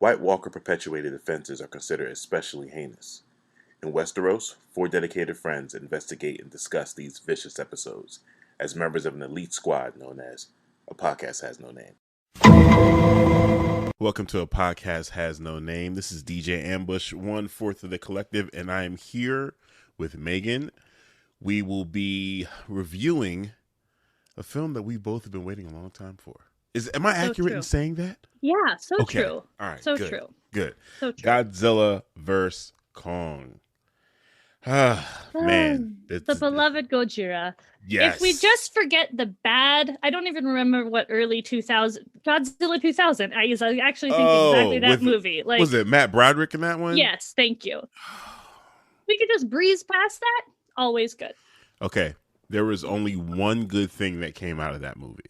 White Walker-perpetuated offenses are considered especially heinous. In Westeros, 4 dedicated friends investigate and discuss these vicious episodes as members of an elite squad known as A Podcast Has No Name. Welcome to A Podcast Has No Name. This is DJ Ambush, 1/4 of the collective, and I am here with Megan. We will be reviewing a film that we both have been waiting a long time for. Am I accurate in saying that? Yeah, so okay. True. All right, so good. True. Good. So true. Godzilla vs. Kong. Man. The beloved Gojira. Yes. If we just forget the bad, I don't even remember what early 2000, Godzilla 2000. I was actually thinking exactly that movie. Like, was it Matt Broderick in that one? Yes, thank you. We could just breeze past that. Always good. Okay. There was only one good thing that came out of that movie.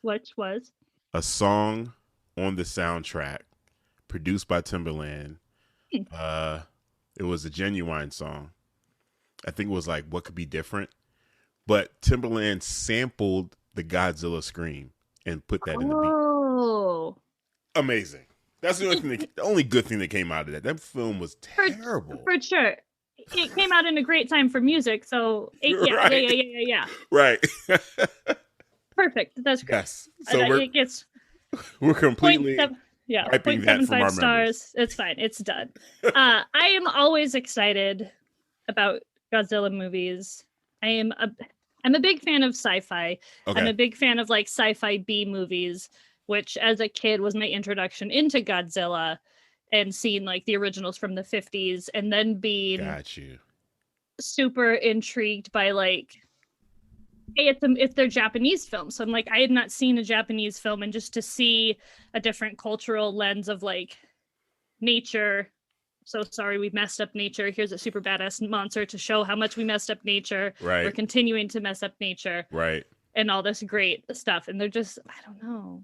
Which was? A song on the soundtrack produced by Timbaland. It was a Genuine song. I think it was like What Could Be Different. But Timbaland sampled the Godzilla scream and put that in the beat. Oh. Amazing. That's the only good thing that came out of that. That film was terrible. For sure. It came out in a great time for music, so yeah. Right. Perfect. That's great. Yes. So we're completely wiping that from our stars. memories. It's fine. It's done. I am always excited about Godzilla movies. I'm a big fan of sci-fi. Okay. I'm a big fan of like sci-fi B movies, which as a kid was my introduction into Godzilla, and seeing like the originals from the 50s, and then being super intrigued by like, hey, it's their Japanese film. So I'm like, I had not seen a Japanese film, and just to see a different cultural lens of like nature. So sorry, we messed up nature. Here's a super badass monster to show how much we messed up nature. Right. We're continuing to mess up nature. Right. And all this great stuff. And they're just, I don't know.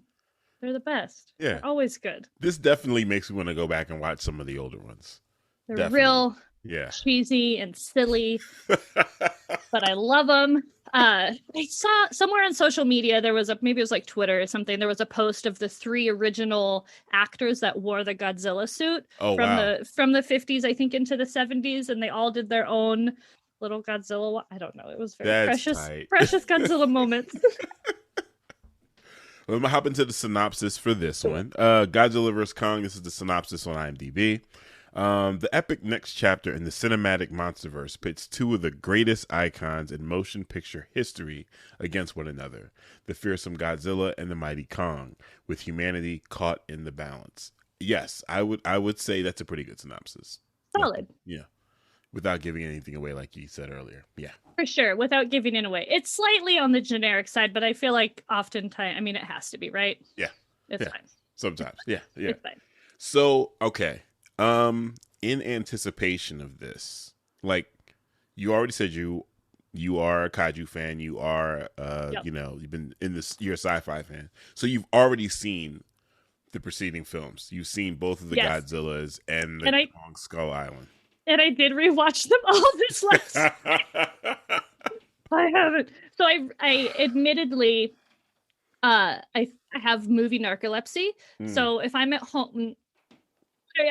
They're the best. Yeah. They're always good. This definitely makes me want to go back and watch some of the older ones. They're Definitely. real cheesy and silly, but I love them. I saw somewhere on social media, maybe it was like Twitter or something, there was a post of the 3 original actors that wore the Godzilla suit from the 50s, I think, into the 70s, and they all did their own little Godzilla. I don't know. It was very precious Godzilla moments. I'm gonna hop into the synopsis for this one. Godzilla vs. Kong. This is the synopsis on IMDb. The epic next chapter in the cinematic monsterverse pits 2 of the greatest icons in motion picture history against one another: the fearsome Godzilla and the mighty Kong, with humanity caught in the balance. Yes, I would say that's a pretty good synopsis. Solid. Yeah. Without giving anything away, like you said earlier. Yeah. For sure, without giving it away. It's slightly on the generic side, but I feel like oftentimes, I mean, it has to be, right? Yeah. It's fine. Sometimes. Yeah. It's fine. So, okay. In anticipation of this, like you already said, you are a kaiju fan. You are, you've been in this. You're a sci-fi fan, so you've already seen the preceding films. You've seen both of the Godzillas and the Kong Skull Island. And I did rewatch them all this last. I haven't. So I admittedly, I have movie narcolepsy. So if I'm at home.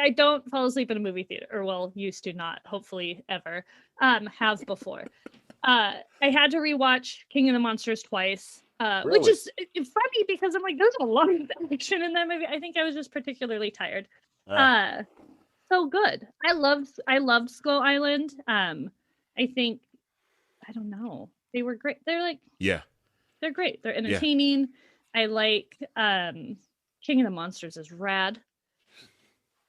I don't fall asleep in a movie theater, or well, used to not, hopefully ever, have before. I had to rewatch King of the Monsters twice, Really? Which is funny because I'm like, there's a lot of action in that movie. I think I was just particularly tired. So good. I loved Skull Island. I think, I don't know, they were great. They're like, they're great. They're entertaining. Yeah. I like King of the Monsters is rad.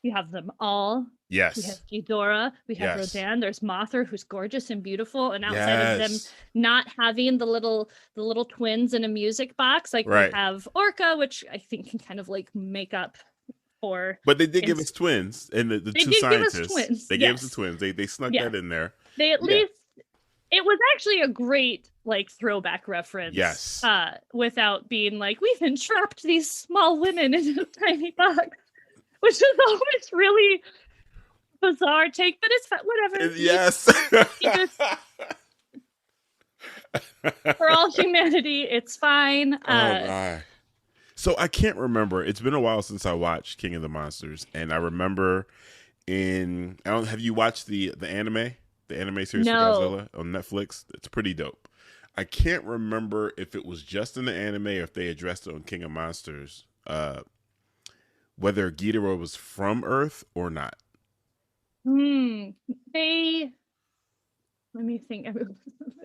You have them all. Yes. We have Ghidorah. We have Rodan. There's Mothra, who's gorgeous and beautiful. And outside of them not having the little twins in a music box, like we have Orca, which I think can kind of like make up for. But they did give us twins, and the 2 scientists. They gave us the twins. They snuck that in there. They at least. It was actually a great like throwback reference. Yes. Without being like, we've entrapped these small women in a tiny box. Which is always really bizarre take, but it's whatever. Yes. For all humanity, it's fine. So I can't remember. It's been a while since I watched King of the Monsters, and I remember I don't have you watched the anime series for No. Godzilla on Netflix? It's pretty dope. I can't remember if it was just in the anime or if they addressed it on King of Monsters. Whether Ghidorah was from Earth or not. They let me think. It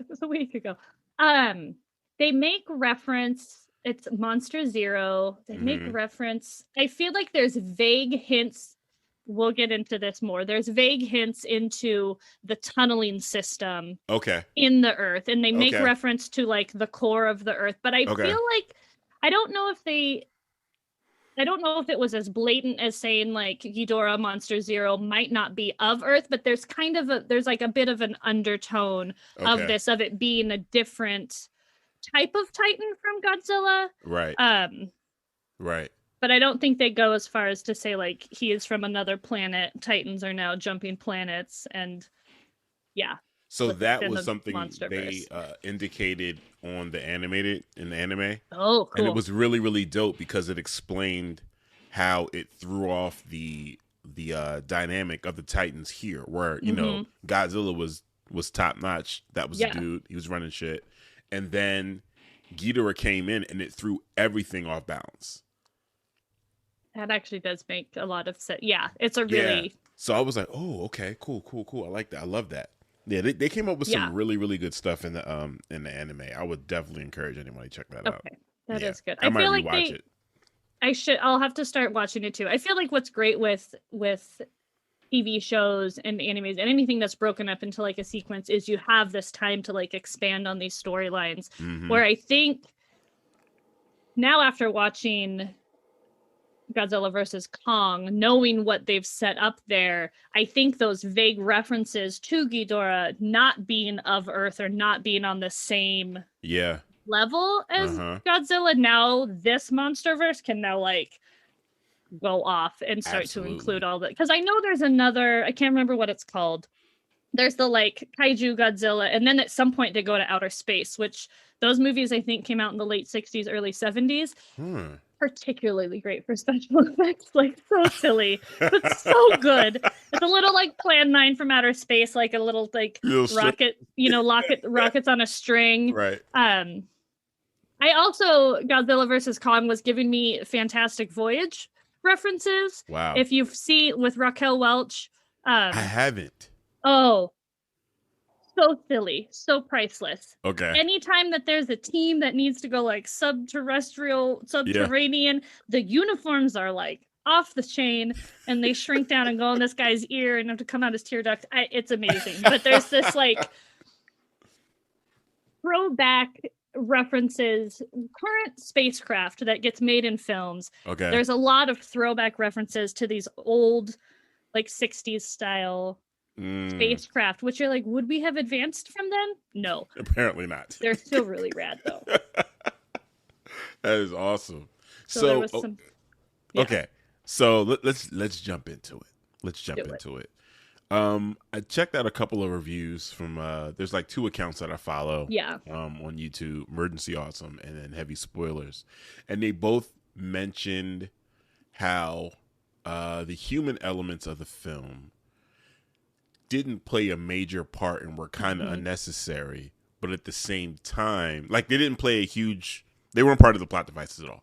was a week ago. They make reference. It's Monster Zero. They make reference. I feel like there's vague hints. We'll get into this more. There's vague hints into the tunneling system. Okay. In the Earth, and they make reference to like the core of the Earth. But I feel like I don't know if it was as blatant as saying like Ghidorah Monster Zero might not be of Earth, but there's kind of there's like a bit of an undertone of it being a different type of Titan from Godzilla. Right. Right. But I don't think they go as far as to say like he is from another planet. Titans are now jumping planets, and yeah. So that was something they indicated on the anime. Oh, cool. And it was really, really dope because it explained how it threw off the dynamic of the Titans here, where you know Godzilla was top notch. That was the dude. He was running shit, and then Ghidorah came in and it threw everything off balance. That actually does make a lot of sense. Yeah, it's a really. Yeah. So I was like, oh, okay, cool. I like that. I love that. Yeah, they came up with some really, really good stuff in the anime. I would definitely encourage anyone to check that out. Okay, that is good. I might feel rewatch it. I'll have to start watching it too. I feel like what's great with TV shows and animes and anything that's broken up into like a sequence is you have this time to like expand on these storylines. Where I think now after watching Godzilla versus Kong, knowing what they've set up there, I think those vague references to Ghidorah not being of Earth or not being on the same level as Godzilla, now this monsterverse can now like go off and start to include all that. Because I know there's another, I can't remember what it's called. There's the like Kaiju Godzilla, and then at some point they go to outer space, which those movies I think came out in the late 60s, early 70s. Particularly great for special effects, like so silly, but so good. It's a little like Plan 9 from outer space, like a little like rocket, rockets on a string. Right. I also Godzilla versus Kong was giving me Fantastic Voyage references. Wow. If you've seen with Raquel Welch. I haven't. Oh. So silly, so priceless. Okay. Anytime that there's a team that needs to go like subterranean, the uniforms are like off the chain and they shrink down and go in this guy's ear and have to come out his tear duct. It's amazing. But there's this like throwback references, current spacecraft that gets made in films. Okay. There's a lot of throwback references to these old like 60s style spacecraft, which you're like, would we have advanced from then? No, apparently not. They're still really rad though. That is awesome. So okay, so let's jump into it. I checked out a couple of reviews from there's like two accounts that I follow on YouTube, Emergency Awesome and then Heavy Spoilers, and they both mentioned how the human elements of the film didn't play a major part and were kind of unnecessary, but at the same time, like they weren't part of the plot devices at all.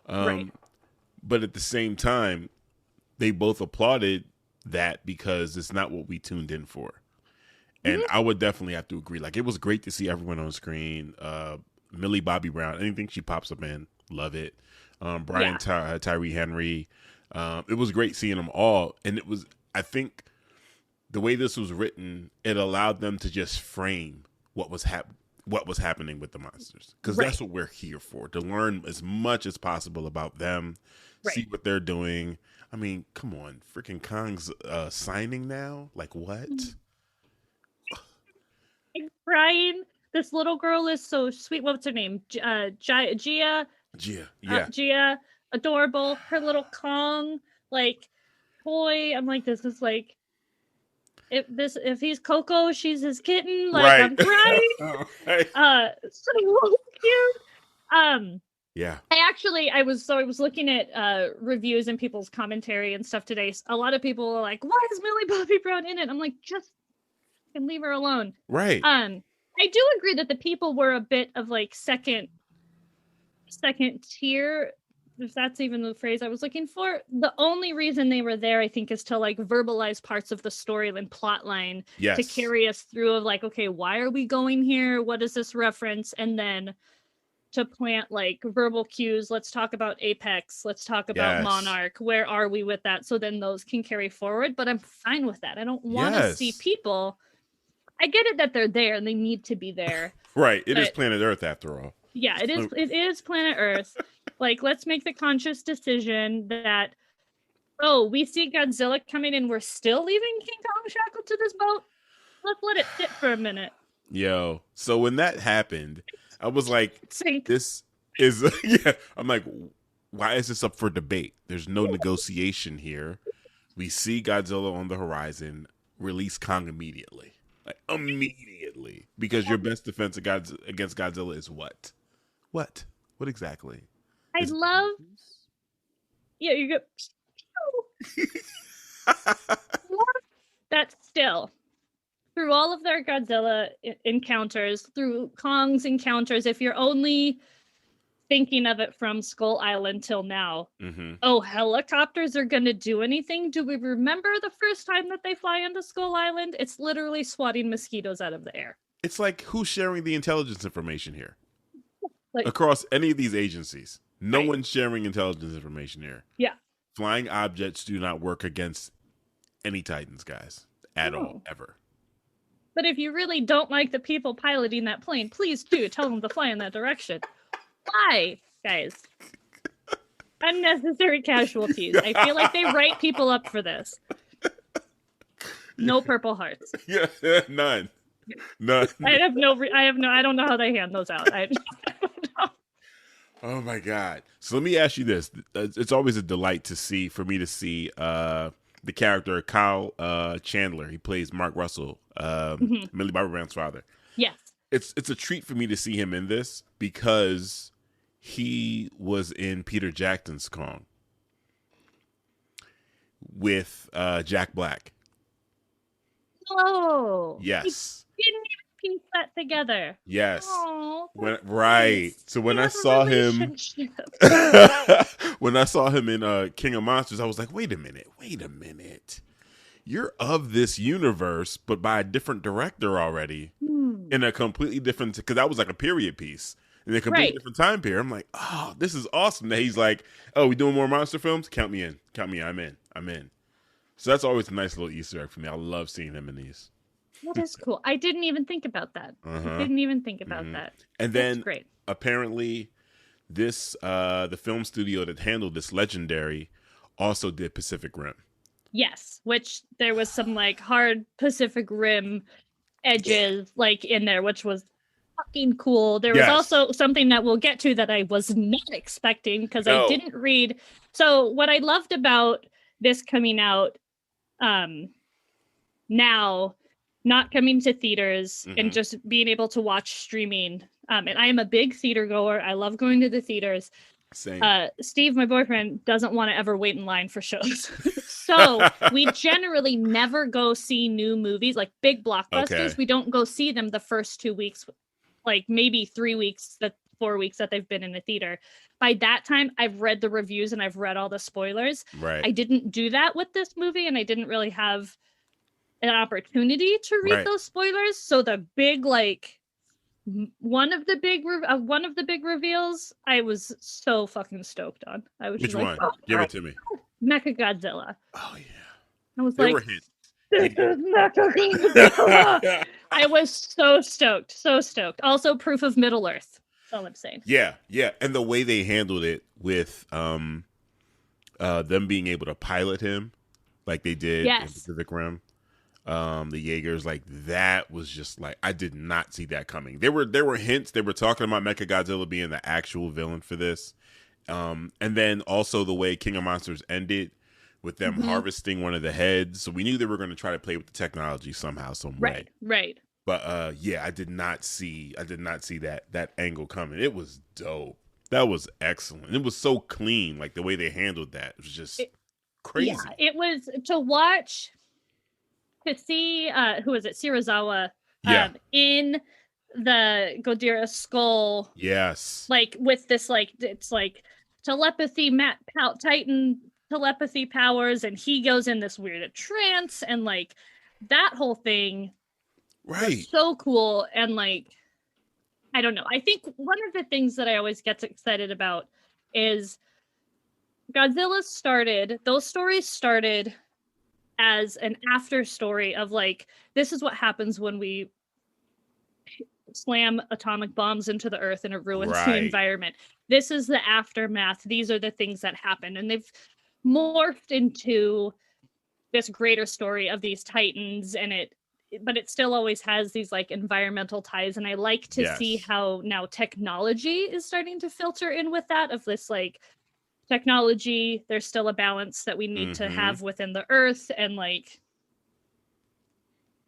Right. But at the same time, they both applauded that because it's not what we tuned in for. And I would definitely have to agree. Like it was great to see everyone on screen. Millie Bobby Brown, anything she pops up in, love it. Tyree Henry. It was great seeing them all. And it was, I think, the way this was written, it allowed them to just frame what was happening with the monsters, because that's what we're here for, to learn as much as possible about them, see what they're doing. I mean, come on, freaking Kong's signing now. Like what? I'm crying. This little girl is so sweet. What's her name? Gia. Gia, yeah. Gia, adorable. Her little Kong, like toy. I'm like, this is like. If he's Coco, she's his kitten. Like I'm crying. So cute. Yeah. I was looking at reviews and people's commentary and stuff today. A lot of people are like, "Why is Millie Bobby Brown in it?" I'm like, just and leave her alone. Right. I do agree that the people were a bit of like second tier, if that's even the phrase I was looking for. The only reason they were there, I think, is to like verbalize parts of the storyline plot line to carry us through of like, okay, why are we going here? What is this reference? And then to plant like verbal cues. Let's talk about Apex. Let's talk about Monarch. Where are we with that? So then those can carry forward, but I'm fine with that. I don't want to see people. I get it that they're there and they need to be there. Right. It is planet Earth after all. Yeah, it is. It is planet Earth. Like, let's make the conscious decision that, oh, we see Godzilla coming and we're still leaving King Kong shackled to this boat. Let's let it sit for a minute. Yo, so when that happened, I was like, this is, yeah, I'm like, why is this up for debate? There's no negotiation here. We see Godzilla on the horizon, release Kong immediately. Like, immediately. Because your best defense against Godzilla is what? What exactly? I love. Yeah, you go. That still, through all of their Godzilla encounters, through Kong's encounters, if you're only thinking of it from Skull Island till now, oh, helicopters are going to do anything? Do we remember the first time that they fly into Skull Island? It's literally swatting mosquitoes out of the air. It's like, who's sharing the intelligence information here? Like, across any of these agencies. No one's sharing intelligence information here. Yeah. Flying objects do not work against any Titans, guys. At all. Ever. But if you really don't like the people piloting that plane, please do tell them to fly in that direction. Why, guys? Unnecessary casualties. I feel like they write people up for this. No Purple Hearts. Yeah, none. I don't know how they hand those out. I don't know. Oh my God. So let me ask you this. It's always a delight for me to see the character Kyle Chandler. He plays Mark Russell, Millie Bobby Brown's father. Yes. It's a treat for me to see him in this because he was in Peter Jackson's Kong with Jack Black. Oh. Yes. He didn't even piece that together. Yes. Oh, right. Nice. So when I saw him when I saw him in King of Monsters, I was like, wait a minute. You're of this universe, but by a different director already. In a completely different, because that was like a period piece in a completely different time period. I'm like, oh, this is awesome. That he's like, oh, we doing more monster films? Count me in. I'm in. So that's always a nice little Easter egg for me. I love seeing him in these. That is cool. I didn't even think about that. That. And then great. Apparently this the film studio that handled this Legendary also did Pacific Rim. Yes, which there was some like hard Pacific Rim edges like in there, which was fucking cool. There was also something that we'll get to that I was not expecting because I didn't read. So what I loved about this coming out now, not coming to theaters and just being able to watch streaming. And I am a big theater goer. I love going to the theaters. Same. Steve, my boyfriend, doesn't want to ever wait in line for shows. So we generally never go see new movies, like big blockbusters. Okay. We don't go see them the first 2 weeks, like maybe 4 weeks that they've been in a theater. By that time, I've read the reviews and I've read all the spoilers. Right. I didn't do that with this movie, and I didn't really have an opportunity to read those spoilers. So the big, like, one of the big reveals, I was so fucking stoked on. I was Which one? Give it to me. Mechagodzilla. Oh yeah. I was there like, were hints. This is Mechagodzilla. I was so stoked. Also, proof of Middle Earth. That's all I'm saying. Yeah. And the way they handled it with them being able to pilot him, like they did in Pacific Rim. The Jaegers, like that was just like, I did not see that coming. There were hints. They were talking about Mechagodzilla being the actual villain for this. And then also the way King of Monsters ended with them harvesting one of the heads. So we knew they were going to try to play with the technology somehow, some way. Right. But I did not see that angle coming. It was dope. That was excellent. It was so clean, like the way they handled that. It was just crazy. Yeah, it was to watch, to see who is it, Shirazawa in the Godira skull. Yes. Like with this, like it's like telepathy, Titan telepathy powers, and he goes in this weird trance, and like that whole thing was so cool. And like, I don't know. I think one of the things that I always get excited about is those stories started as an after story of like, this is what happens when we slam atomic bombs into the earth and it ruins the environment. This is the aftermath. These are the things that happen. And they've morphed into this greater story of these titans, but it still always has these like environmental ties. And I like to see how now technology is starting to filter in with that, of this like technology, there's still a balance that we need to have within the earth, and like,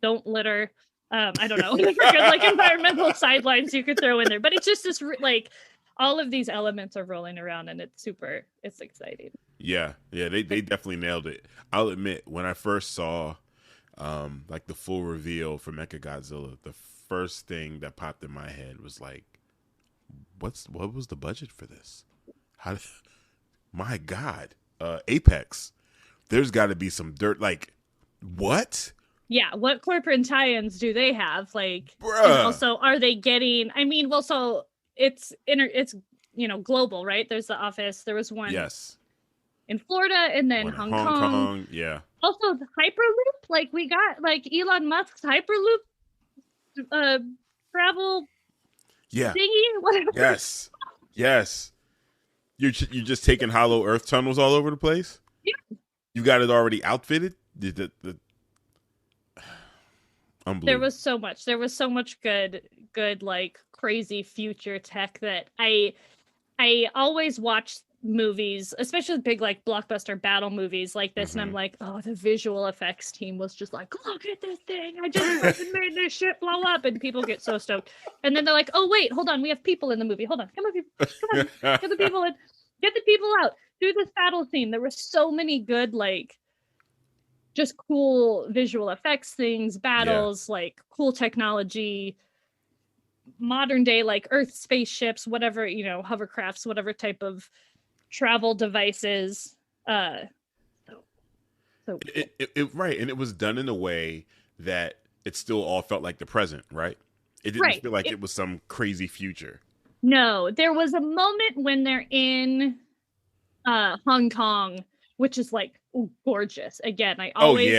don't litter. I don't know, like environmental sidelines you could throw in there, but it's just this like, all of these elements are rolling around, and it's exciting. Yeah, they definitely nailed it. I'll admit, when I first saw like the full reveal for Mechagodzilla, the first thing that popped in my head was like, what was the budget for this? My God, Apex, there's got to be some dirt. Like, what? Yeah, what corporate tie-ins do they have? Like, and also, are they getting? I mean, well, so it's global, right? There's the office. There was one in Florida, and then Hong Kong. Yeah. Also, the Hyperloop. Like, we got like Elon Musk's Hyperloop travel. Yeah. Thingy. Whatever. Yes. You're just taking hollow earth tunnels all over the place? Yeah. You got it already outfitted? Unbelievable. There was so much good like crazy future tech that I always watch movies, especially big like blockbuster battle movies like this, and I'm like, oh, the visual effects team was just like, look at this thing, I just made this shit blow up, and people get so stoked, and then they're like, oh wait, hold on, we have people in the movie, hold on, come on, get the people in, get the people out, do this battle scene. There were so many good like just cool visual effects things, battles, like cool technology, modern day like Earth spaceships, whatever, hovercrafts, whatever type of travel devices. So cool. Right, and it was done in a way that it still all felt like the present, right? It didn't feel like it was some crazy future. No, there was a moment when they're in Hong Kong, which is like gorgeous. Again, I always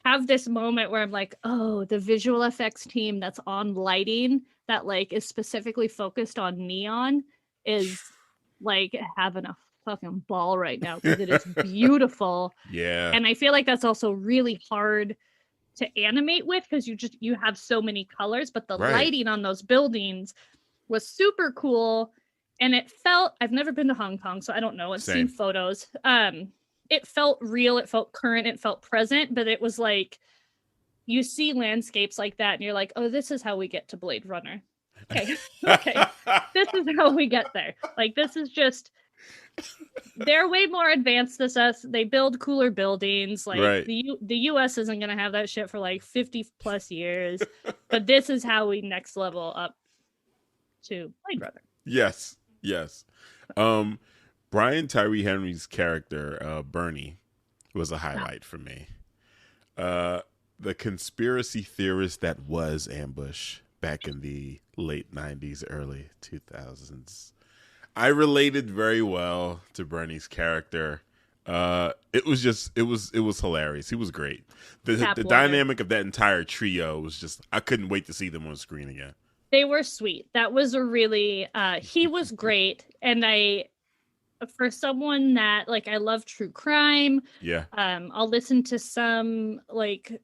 have this moment where I'm like, oh, the visual effects team that's on lighting that like is specifically focused on neon is like having a fucking ball right now, because it is beautiful. Yeah. And I feel like that's also really hard to animate with, because you have so many colors, but the lighting on those buildings was super cool. And it felt, I've never been to Hong Kong, so I don't know. I've seen photos. It felt real, it felt current, it felt present, but it was like, you see landscapes like that and you're like, oh, this is how we get to Blade Runner. Okay. This is how we get there. Like, this is just, they're way more advanced than us. They build cooler buildings. Like the US isn't going to have that shit for like 50 plus years, but this is how we next level up to Blade Runner. Yes. Brian Tyree Henry's character, Bernie, was a highlight for me. The conspiracy theorist that was Ambush back in the late 90s, early 2000s. I related very well to Bernie's character. It was hilarious. He was great. The dynamic of that entire trio was just, I couldn't wait to see them on screen again. They were sweet. That was a really, he was great. And for someone that like, I love true crime. Yeah. I'll listen to some like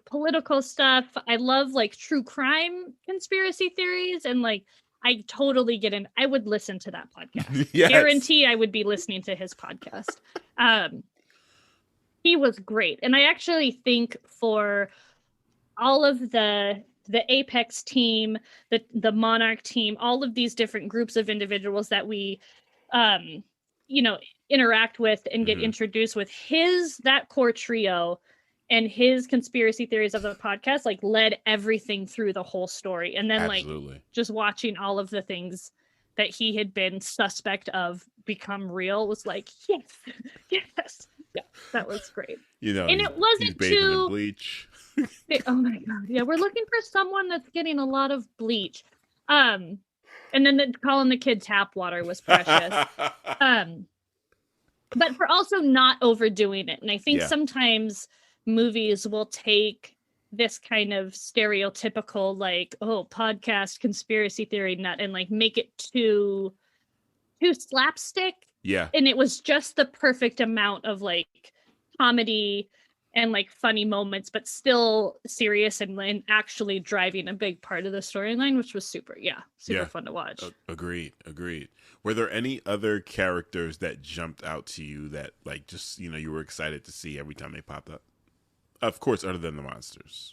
political stuff. I love like true crime conspiracy theories, and like, I totally get in. I would listen to that podcast. Guarantee I would be listening to his podcast. He was great. And I actually think for all of the the Apex team, the Monarch team, all of these different groups of individuals that we, interact with and get introduced with. That core trio and his conspiracy theories of the podcast, like, led everything through the whole story. And then Absolutely. like just watching all of the things that he had been suspect of become real was like, yes. Yeah, that was great. And it wasn't too bleach. Oh my god, yeah, we're looking for someone that's getting a lot of bleach. And then calling the kid tap water was precious. But for also not overdoing it. And I think sometimes movies will take this kind of stereotypical, like, oh, podcast conspiracy theory nut, and like make it too slapstick. Yeah. And it was just the perfect amount of like comedy and like funny moments, but still serious and actually driving a big part of the storyline, which was super fun to watch. Agreed. Were there any other characters that jumped out to you that like just, you were excited to see every time they popped up? Of course, other than the monsters.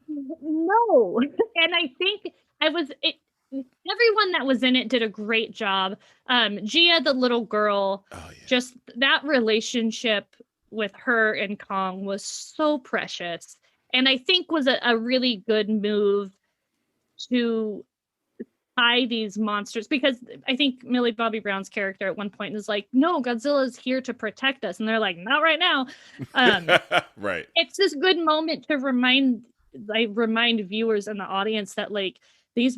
No. And I think everyone that was in it did a great job. Gia, the little girl, just that relationship with her and Kong was so precious, and I think was a really good move to tie these monsters, because I think Millie Bobby Brown's character at one point is like, no, Godzilla's here to protect us, and they're like, not right now. Right. It's this good moment to remind viewers and the audience that like these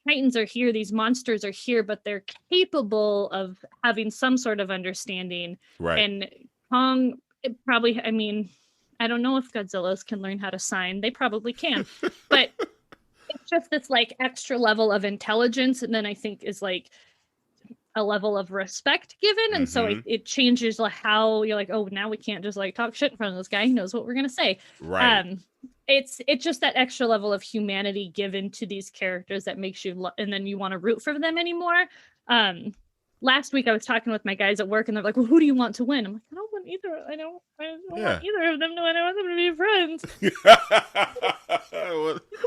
titans are here, these monsters are here, but they're capable of having some sort of understanding. Right. And Kong probably, I mean, I don't know if Godzillas can learn how to sign. They probably can. But it's just this like extra level of intelligence. And then I think is like a level of respect given. And so it changes how you're like, oh, now we can't just like talk shit in front of this guy. He knows what we're going to say. Right. It's just that extra level of humanity given to these characters that makes you, and then you want to root for them anymore. Last week I was talking with my guys at work, and they're like, well, who do you want to win? I'm like, I don't want either. I don't want either of them. No, I don't want them to be friends.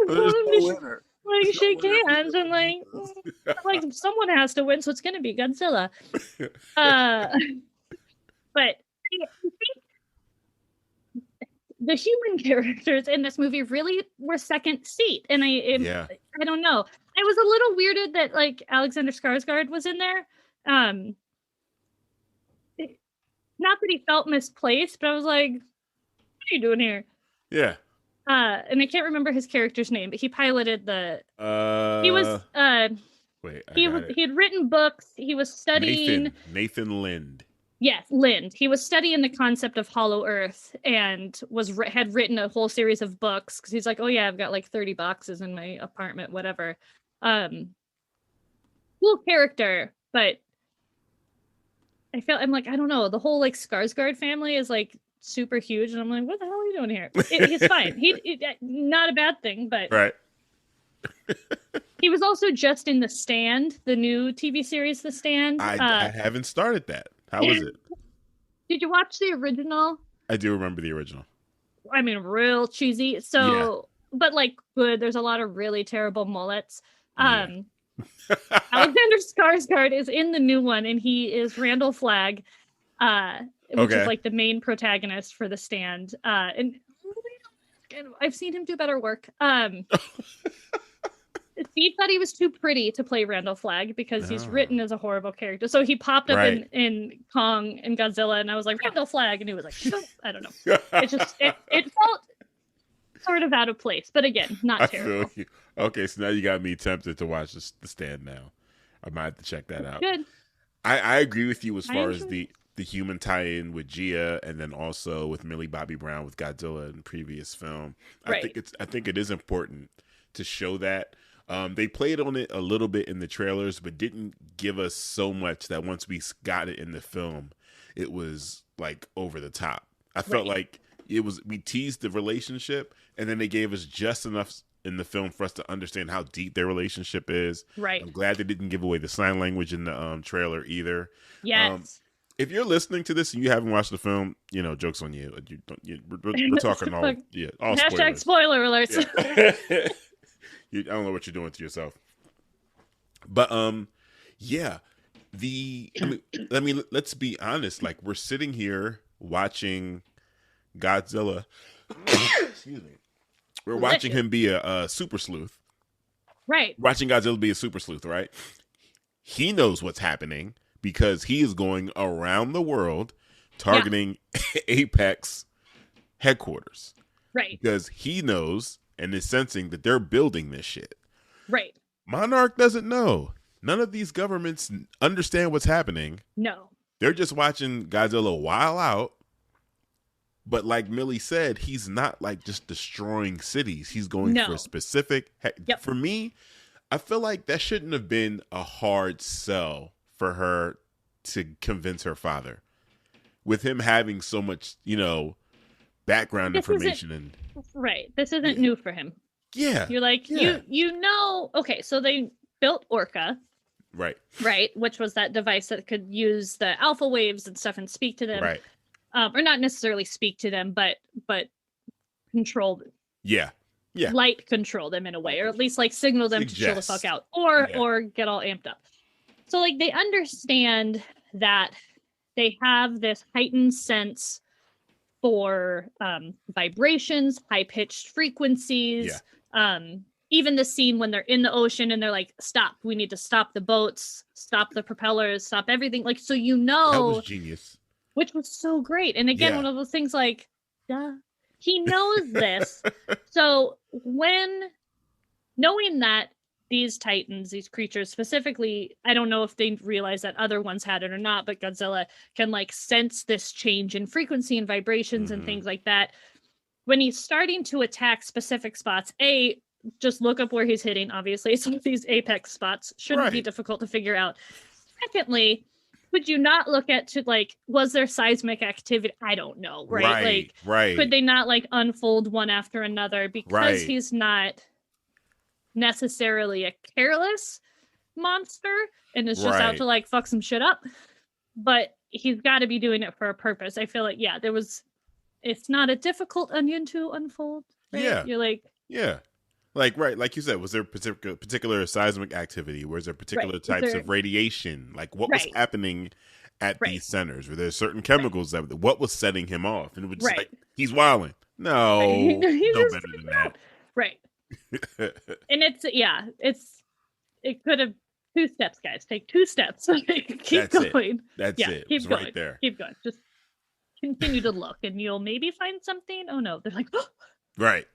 Winner? Like, shake hands and like someone has to win, so it's gonna be Godzilla. But I think the human characters in this movie really were second seat, and I don't know. I was a little weirded that like Alexander Skarsgård was in there. Not that he felt misplaced, but I was like, what are you doing here? Yeah. And I can't remember his character's name, but he piloted the he was he had written books. He was studying Nathan Lind. Yes, Lind. He was studying the concept of Hollow Earth and had written a whole series of books, because he's like, oh yeah, I've got like 30 boxes in my apartment, whatever. Cool character, but I'm like, I don't know, the whole like Skarsgård family is like super huge, and I'm like, what the hell are you doing here? He's fine. He not a bad thing, but right. He was also just in The Stand, the new TV series, The Stand. I haven't started that. How was it? Did you watch the original? I do remember the original. I mean, real cheesy. So, but like good. There's a lot of really terrible mullets. Alexander Skarsgård is in the new one, and he is Randall Flagg, which is like the main protagonist for The Stand. And I've seen him do better work. Steve thought he was too pretty to play Randall Flagg because he's written as a horrible character. So he popped up in Kong and Godzilla, and I was like, Randall Flagg, and he was like, I don't know. It felt sort of out of place, but again, not terrible. Feel you. Okay, so now you got me tempted to watch The Stand now. I might have to check that out. Good. I agree with you as far as the human tie-in with Gia, and then also with Millie Bobby Brown with Godzilla in the previous film. I think it is important to show that. They played on it a little bit in the trailers, but didn't give us so much that once we got it in the film, it was like over the top. I felt like we teased the relationship, and then they gave us just enough in the film for us to understand how deep their relationship is. Right. I'm glad they didn't give away the sign language in the trailer either. Yes. if you're listening to this and you haven't watched the film, joke's on you. We're talking all hashtag spoiler alerts. Yeah. I don't know what you're doing to yourself. But yeah. Let's be honest. Like, we're sitting here watching Godzilla. Excuse me. We're watching him be a super sleuth. Right. Watching Godzilla be a super sleuth, right? He knows what's happening because he is going around the world targeting Apex headquarters. Right. Because he knows and is sensing that they're building this shit. Right. Monarch doesn't know. None of these governments understand what's happening. No. They're just watching Godzilla wild out. But like Millie said, he's not like just destroying cities. He's going for a specific... For me, I feel like that shouldn't have been a hard sell for her to convince her father. With him having so much, background information. Right. This isn't new for him. Yeah. You're like, okay, so they built Orca. Right. Right, which was that device that could use the alpha waves and stuff and speak to them. Right. Or not necessarily speak to them, but control them. Yeah. Yeah. Light control them in a way, or at least like signal them to chill the fuck out, or get all amped up. So like they understand that they have this heightened sense for vibrations, high-pitched frequencies. Yeah. Even the scene when they're in the ocean and they're like, stop, we need to stop the boats, stop the propellers, stop everything. Like, so that was genius. Which was so great. And again, one of those things like, duh, he knows this. So knowing that these titans, these creatures specifically, I don't know if they realize that other ones had it or not, but Godzilla can like sense this change in frequency and vibrations and things like that. When he's starting to attack specific spots, just look up where he's hitting. Obviously, some of these apex spots shouldn't be difficult to figure out. Secondly, could you not look at was there seismic activity? I don't know, right? Could they not unfold one after another? Because he's not necessarily a careless monster and is just out to fuck some shit up. But he's got to be doing it for a purpose. I feel like, it's not a difficult onion to unfold. Right? Yeah. You're like, yeah. Like you said, was there particular seismic activity? Was there particular types of radiation? Like, what was happening at these centers? Were there certain chemicals what was setting him off? And it was just like, he's wilding. No, he's no better than that. Right. And it could have 2 steps, guys. Take 2 steps. Keep going. That's it. Keep going. Right there. Keep going. Just continue to look and you'll maybe find something. Oh no. They're like, right.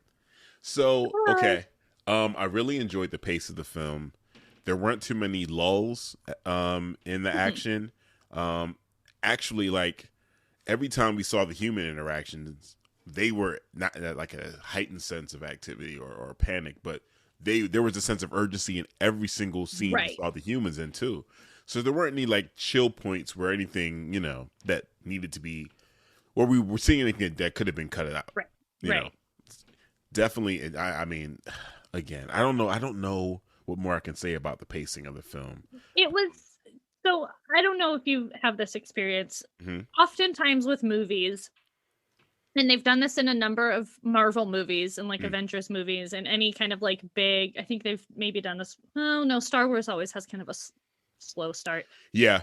So, okay. I really enjoyed the pace of the film. There weren't too many lulls in the action. Actually, every time we saw the human interactions, they were not like a heightened sense of activity or panic, but there was a sense of urgency in every single scene we saw the humans in too. So there weren't any chill points where anything, that needed to be, or we were seeing anything that could have been cut out. Right. You know. Definitely. I mean, again, I don't know what more I can say about the pacing of the film. It was so. I don't know if you have this experience. Mm-hmm. Oftentimes with movies, and they've done this in a number of Marvel movies and Avengers movies and any kind of big. I think they've maybe done this. Oh no, Star Wars always has kind of a slow start. Yeah.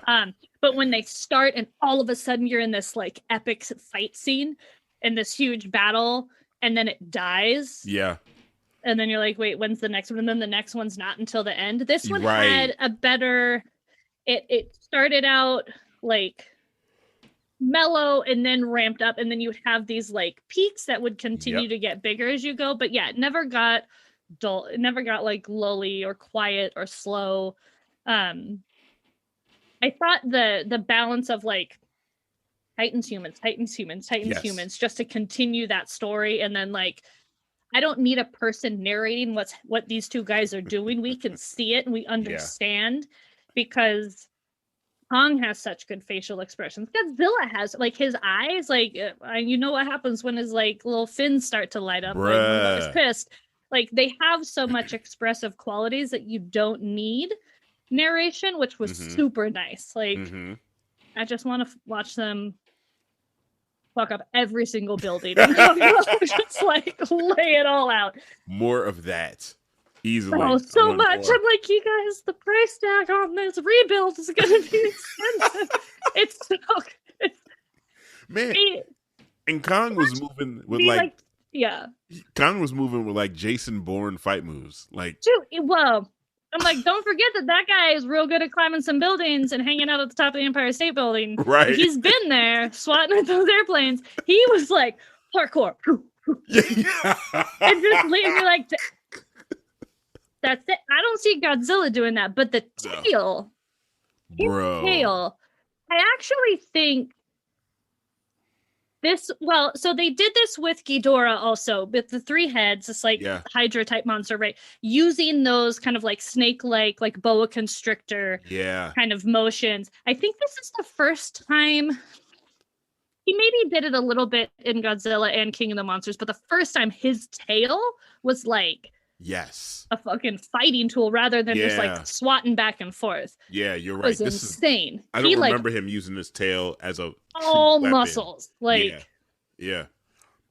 But when they start and all of a sudden you're in this epic fight scene and this huge battle. And then it dies. Yeah. And then you're like, wait, when's the next one? And then the next one's not until the end. This one had a better... It started out mellow and then ramped up. And then you would have these peaks that would continue to get bigger as you go. But it never got dull. It never got lully or quiet or slow. I thought the balance of Titans humans, just to continue that story. And then I don't need a person narrating what these 2 guys are doing. We can see it and we understand because Kong has such good facial expressions. Godzilla has his eyes, you know what happens when his little fins start to light up when he's pissed. They have so much expressive qualities that you don't need narration, which was super nice. I just want to watch them fuck up every single building. Just like lay it all out. More of that. Easily. Oh, so much. I'm like, you guys, the price tag on this rebuild is going to be expensive. It's so good. Man. And Kong was moving with like yeah. Kong was moving with like Jason Bourne fight moves. Like, dude, well, I'm like, don't forget that guy is real good at climbing some buildings and hanging out at the top of the Empire State Building. Right. He's been there swatting at those airplanes. He was like, parkour. And just leave me like, that's it. I don't see Godzilla doing that, but the tail, tail, I actually think this, well, so they did this with Ghidorah also, with the 3 heads, this like Hydra type monster, right? Using those kind of like snake-like, like boa constrictor kind of motions. I think this is the first time, he maybe did it a little bit in Godzilla and King of the Monsters, but the first time his tail was like a fucking fighting tool rather than just like swatting back and forth. Yeah, you're right. This is insane. I don't remember him using his tail as a all muscles. Like yeah.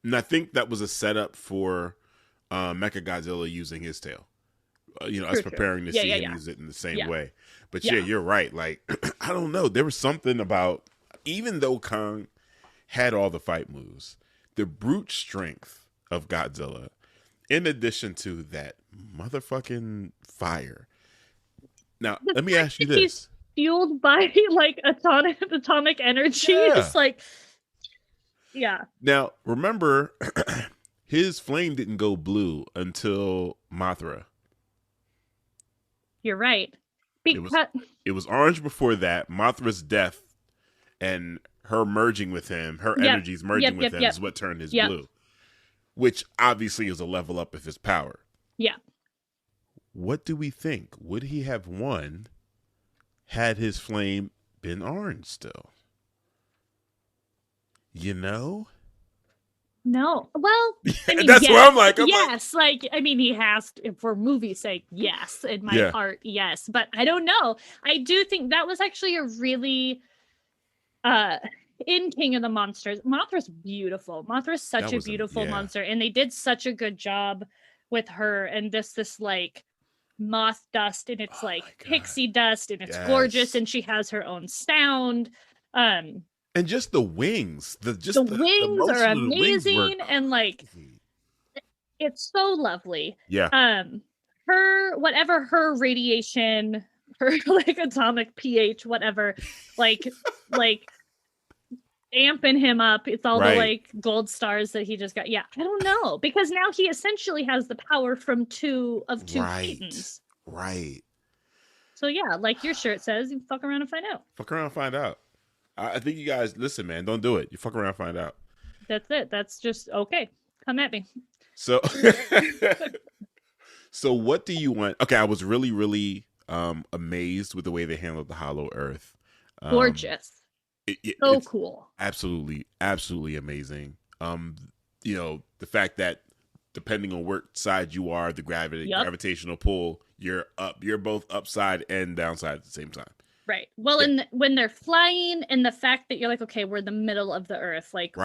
And I think that was a setup for Mechagodzilla using his tail. Us preparing to see him use it in the same way. But you're right. Like, I don't know. There was something about, even though Kong had all the fight moves, the brute strength of Godzilla, in addition to that motherfucking fire. Now, let me ask you this. He's fueled by like atomic energy. It's like, Now, remember, his flame didn't go blue until Mothra. You're right. Because it was orange before that. Mothra's death and her merging with him, her energies merging with him is what turned his blue. Which obviously is a level up of his power. Yeah. What do we think? Would he have won had his flame been orange still? No. Well, I mean, that's what I'm like. He has to, for movie's sake, yes. In my heart, yes. But I don't know. I do think that was actually a really in King of the Monsters, Mothra's beautiful. Mothra's such a beautiful monster, and they did such a good job with her and this like moth dust, and it's pixie dust, and it's gorgeous, and she has her own sound. And just the wings, the wings are amazing, and like it's so lovely. Yeah. Her radiation, her like atomic pH, whatever, like amping him up. It's all the like gold stars that he just got. Yeah, I don't know, because now he essentially has the power from two Titans. Right. So yeah, like your shirt says, you fuck around and find out. Fuck around and find out. I think you guys listen, man. Don't do it. You fuck around and find out. That's it. That's just okay. Come at me. So, so what do you want? Okay, I was really, really amazed with the way they handled the Hollow Earth. Gorgeous. So cool. Absolutely, absolutely amazing. The fact that depending on what side you are, the gravitational pull, you're both upside and downside at the same time. Right. Well, when they're flying, and the fact that you're like, okay, we're in the middle of the Earth, like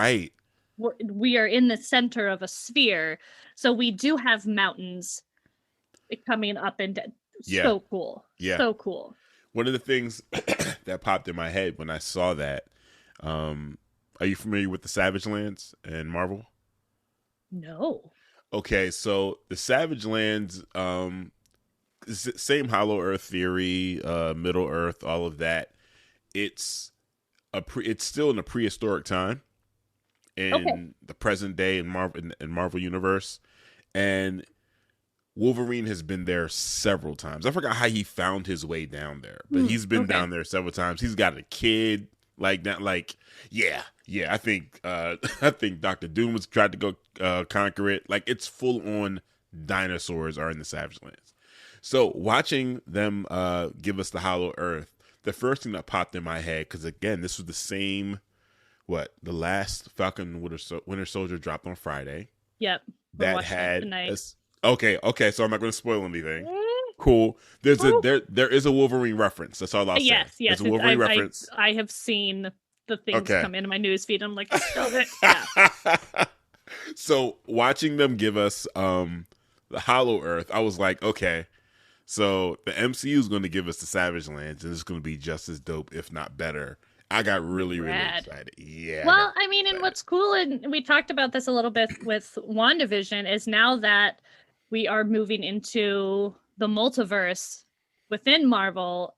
we are in the center of a sphere, so we do have mountains coming up and down. So cool. Yeah. So cool. One of the things that popped in my head when I saw that, are you familiar with the Savage Lands in Marvel? No. Okay, so the Savage Lands, same Hollow Earth theory, Middle Earth, all of that. It's still in a prehistoric time in the present day in Marvel Universe, and Wolverine has been there several times. I forgot how he found his way down there, but he's been down there several times. He's got a kid like that. Like, yeah. I think Dr. Doom has tried to go conquer it. Like, it's full on dinosaurs are in the Savage Lands. So watching them give us the Hollow Earth, the first thing that popped in my head, because again, this was the same. The last Falcon Winter Soldier dropped on Friday. Yep. That had. Okay, so I'm not going to spoil anything. Cool. There is a Wolverine reference. That's all I'll say. Yes. There's a Wolverine reference. I have seen the things come into my newsfeed. I'm like, yeah. So watching them give us the Hollow Earth, I was like, okay, so the MCU is going to give us the Savage Lands, and it's going to be just as dope, if not better. I got really excited. Yeah. Well, I mean, and what's cool, and we talked about this a little bit with WandaVision, is now that we are moving into the multiverse within Marvel,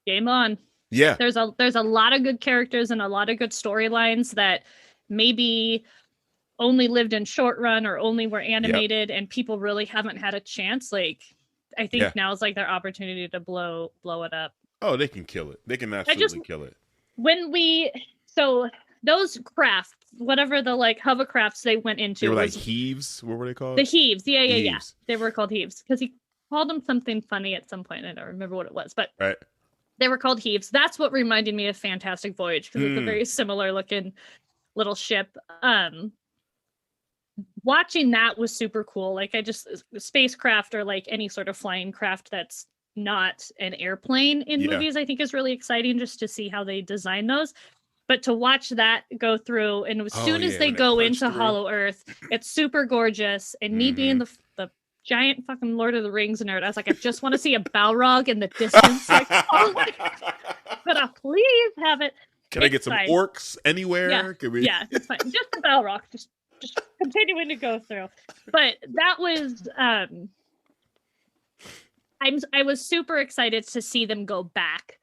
game on. Yeah. There's a lot of good characters and a lot of good storylines that maybe only lived in short run or only were animated, and people really haven't had a chance. Like, I think now is like their opportunity to blow it up. Oh, they can kill it. They can absolutely kill it. So those crafts, whatever the like hovercrafts they went into, they were like heaves. What were they called? The heaves. Yeah. They were called heaves because he called them something funny at some point. I don't remember what it was, but they were called heaves. That's what reminded me of Fantastic Voyage, because it's a very similar looking little ship. Watching that was super cool. Like, spacecraft, or like any sort of flying craft that's not an airplane in movies, I think is really exciting, just to see how they design those. But to watch that go through, and as soon as they go into Hollow Earth, it's super gorgeous. And me being the giant fucking Lord of the Rings nerd, I was like, I just want to see a Balrog in the distance. Like, oh my God, but please have it. Can I get some orcs anywhere? Yeah, it's fine. Just a Balrog, just continuing to go through. But that was I was super excited to see them go back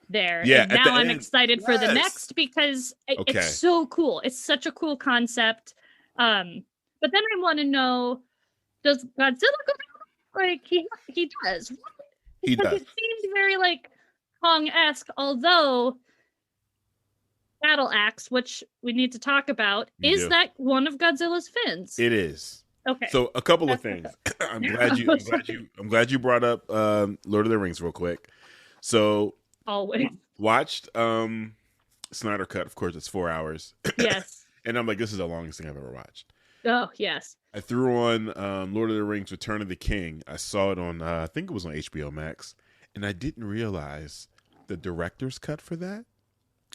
there. Yeah, and now I'm excited for the next, because it's so cool. It's such a cool concept. But then I want to know, does Godzilla go down? Like, he does. He does. It seemed very like Kong-esque, although Battle Axe, which we need to talk about, is that one of Godzilla's fins? It is. Okay. So a couple of things. I'm glad you brought up Lord of the Rings real quick. So always watched Snyder Cut. Of course, it's 4 hours. Yes. And I'm like, this is the longest thing I've ever watched. Oh yes. I threw on Lord of the Rings: Return of the King. I saw it on I think it was on HBO Max, and I didn't realize the director's cut for that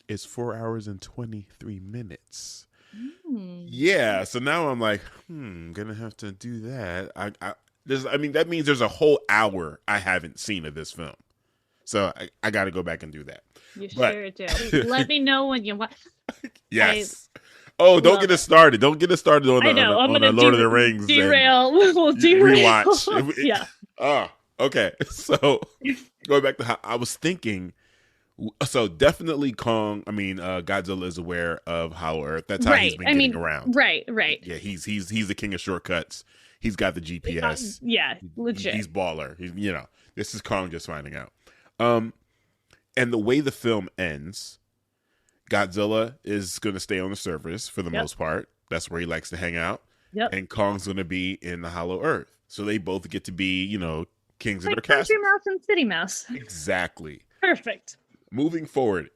is 4 hours and 23 minutes. Yeah, so now I'm like, I'm gonna have to do that. That means there's a whole hour I haven't seen of this film, so I got to go back and do that. You sure do. Let me know when you watch. Yes. Don't get us started. Don't get us started on the Lord of the Rings. Derail. We'll derail. Rewatch. Yeah. Okay. So going back to how I was thinking. So definitely Godzilla is aware of Hollow Earth. That's how he's been getting around. Right. Yeah, he's the king of shortcuts. He's got the GPS. Legit. He's baller. This is Kong just finding out. And the way the film ends, Godzilla is going to stay on the surface for the most part. That's where he likes to hang out. Yep. And Kong's going to be in the Hollow Earth. So they both get to be, kings of their castle. castle. Country Mouse and City Mouse. Exactly. Perfect. Moving forward,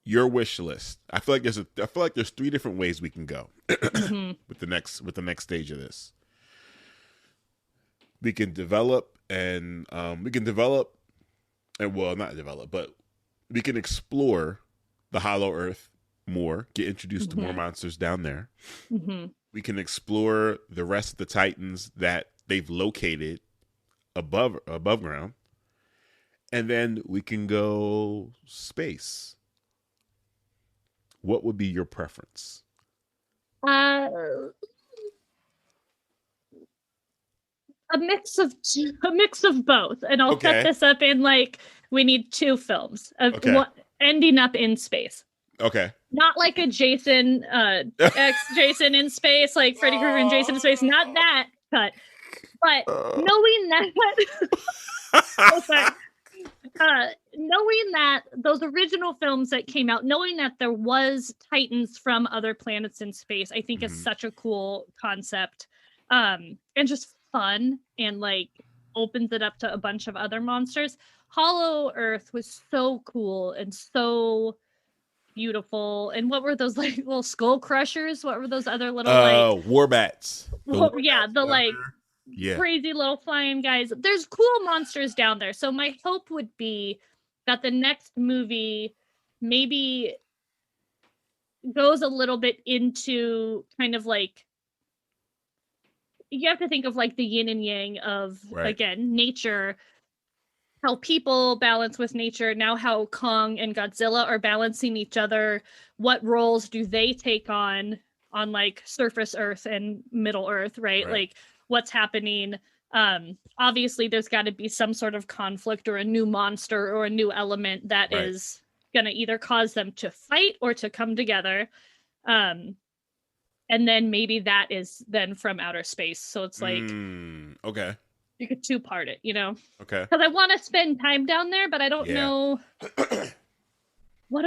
your wish list. I feel like there's 3 different ways we can go with the next stage of this. We can develop and not develop, but we can explore the Hollow Earth more, get introduced to more monsters down there. We can explore the rest of the Titans that they've located above ground. And then we can go space. What would be your preference? A mix of both, and I'll set this up in like we need 2 films of ending up in space. Okay. Not like a Jason Jason in space, like Freddy Krueger and Jason in space. Not that cut, but knowing that. Knowing that those original films that came out, knowing that there was Titans from other planets in space, I think is such a cool concept, and just fun, and like opens it up to a bunch of other monsters. Hollow Earth was so cool and so beautiful. And what were those like little skull crushers? What were those other little warbats? crazy little flying guys. There's cool monsters down there. So my hope would be that the next movie maybe goes a little bit into kind of like, you have to think of like the yin and yang of, again, nature, how people balance with nature, now how Kong and Godzilla are balancing each other. What roles do they take on like surface Earth and Middle Earth, right? Like what's happening. Obviously there's got to be some sort of conflict or a new monster or a new element that is going to either cause them to fight or to come together. And then maybe that is then from outer space. So it's like, okay, you could two-part it, you know? Okay. Because I want to spend time down there, but I don't know what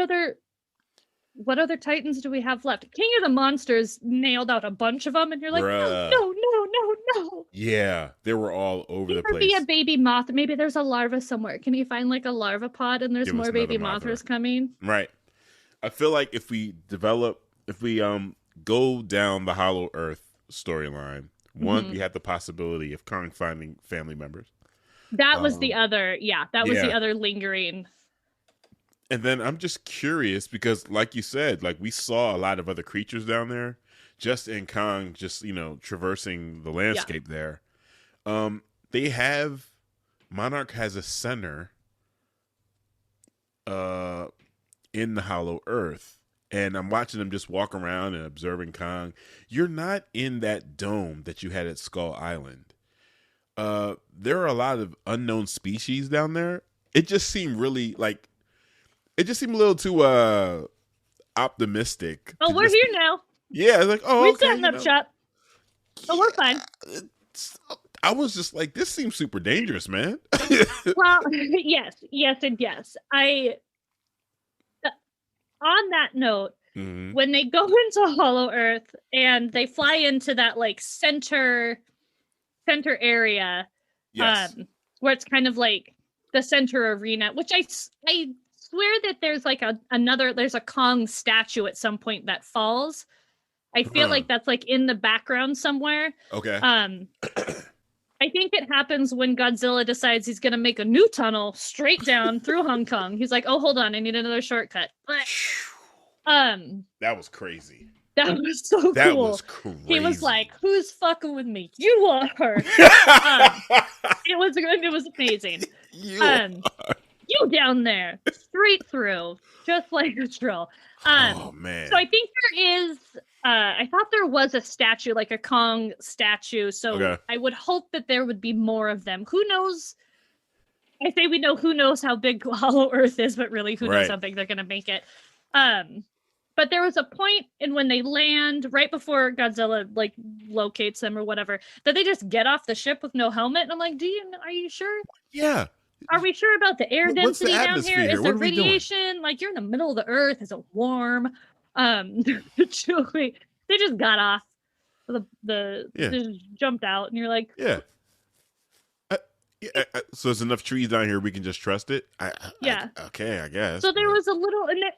other Titans do we have left? King of the Monsters nailed out a bunch of them, and you're like, no. Yeah, they were all over the place. Be a baby moth. Maybe there's a larva somewhere. Can you find like a larva pod, and there's more baby mothers coming? Right. I feel like if we go down the Hollow Earth storyline, one, we had the possibility of Kong finding family members. That was the other, was the other lingering. And then I'm just curious because, like you said, like we saw a lot of other creatures down there, just in Kong, just traversing the landscape there. Monarch has a center, in the Hollow Earth. And I'm watching them just walk around and observing Kong. You're not in that dome that you had at Skull Island. There are a lot of unknown species down there. It just seemed a little too optimistic. Oh, we're here now. Yeah, like, we're setting up shop. Oh, we're fine. I was just like, this seems super dangerous, man. Well, yes, and yes. On that note, when they go into Hollow Earth and they fly into that like center area, where it's kind of like the center arena, which I swear that there's like there's a Kong statue at some point that falls. I feel like that's like in the background somewhere. Okay. I think it happens when Godzilla decides he's going to make a new tunnel straight down through Hong Kong. He's like, oh, hold on, I need another shortcut. That was crazy. That was so cool. That was crazy. He was like, who's fucking with me? You are. It was amazing. You down there, straight through, just like a drill. Oh, man. So I think there is... I thought there was a statue, like a Kong statue, so I would hope that there would be more of them. Who knows? I say we know who knows how big Hollow Earth is, but really who knows how big they're going to make it. But there was a point in when they land, right before Godzilla like locates them or whatever, that they just get off the ship with no helmet. And I'm like, are you sure? Yeah. Are we sure about the air density down here? Is there radiation? Like, you're in the middle of the Earth. Is it warm? They just got off they just jumped out, and you're like, so there's enough trees down here we can just trust it. Okay, I guess. So there was a little, and it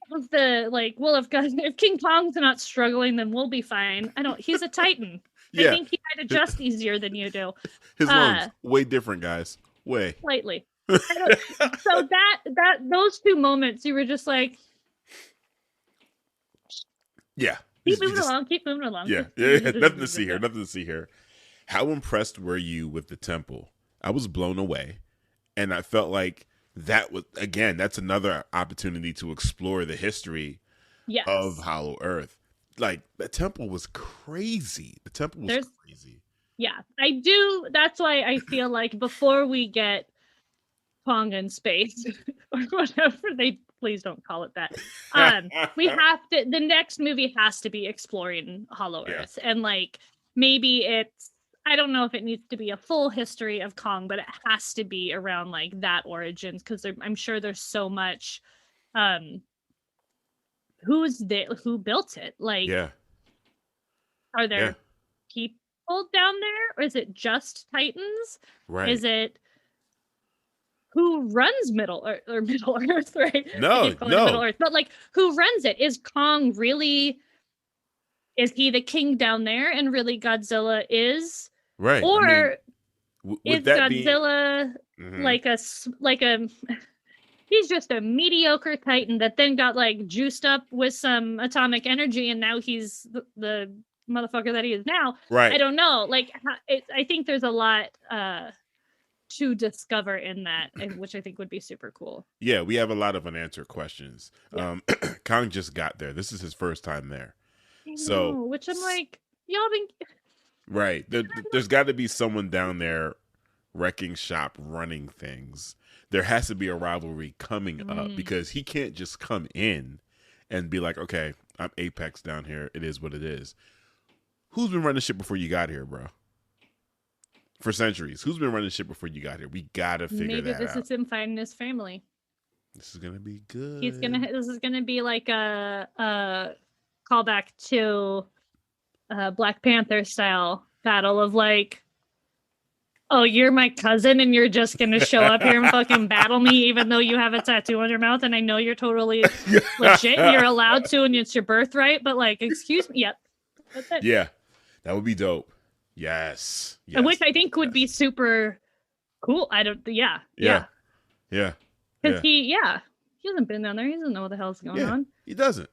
was the like, well, if King Kong's not struggling, then we'll be fine. He's a Titan. I think he might adjust easier than you do. His lungs way different, guys. Way slightly. So that those two moments, you were just like. Yeah. Keep moving along. Yeah. Nothing to see here. How impressed were you with the temple? I was blown away. And I felt like that's another opportunity to explore the history of Hollow Earth. Like, the temple was crazy. Crazy. Yeah, I do. That's why I feel like before we get Kong in space or whatever please don't call it that. We have to. The next movie has to be exploring Hollow Earth, and like maybe I don't know if it needs to be a full history of Kong, but it has to be around like that origins, because I'm sure there's so much. Who built it? Like, are there people down there, or is it just Titans? Right? Is it? Who runs Middle Earth, right? No. Middle Earth, but like, who runs it? Is Kong really? Is he the king down there, and really Godzilla is Right. Or with is that Godzilla like a he's just a mediocre Titan that then got like juiced up with some atomic energy, and now he's the motherfucker that he is now. Right. I don't know. Like, I think there's a lot to discover in that, which I think would be super cool. Yeah, we have a lot of unanswered questions. Yeah. Kong just got there. This is his first time there. So, which I'm like, y'all been right. There's got to be someone down there wrecking shop, running things. There has to be a rivalry coming up because he can't just come in and be like, okay, I'm Apex down here. It is what it is. Who's been running shit before you got here, bro? For centuries. Who's been running shit before you got here? We got to figure that out. Maybe this is him finding his family. This is going to be good. This is going to be like a callback to Black Panther style battle of like, oh, you're my cousin and you're just going to show up here and fucking battle me even though you have a tattoo on your mouth and I know you're totally legit and you're allowed to and it's your birthright, but like, excuse me. Yep. That's it. Yeah. That would be dope. Yes. Which I think would be super cool. Yeah. Because he hasn't been down there. He doesn't know what the hell's going on. He doesn't.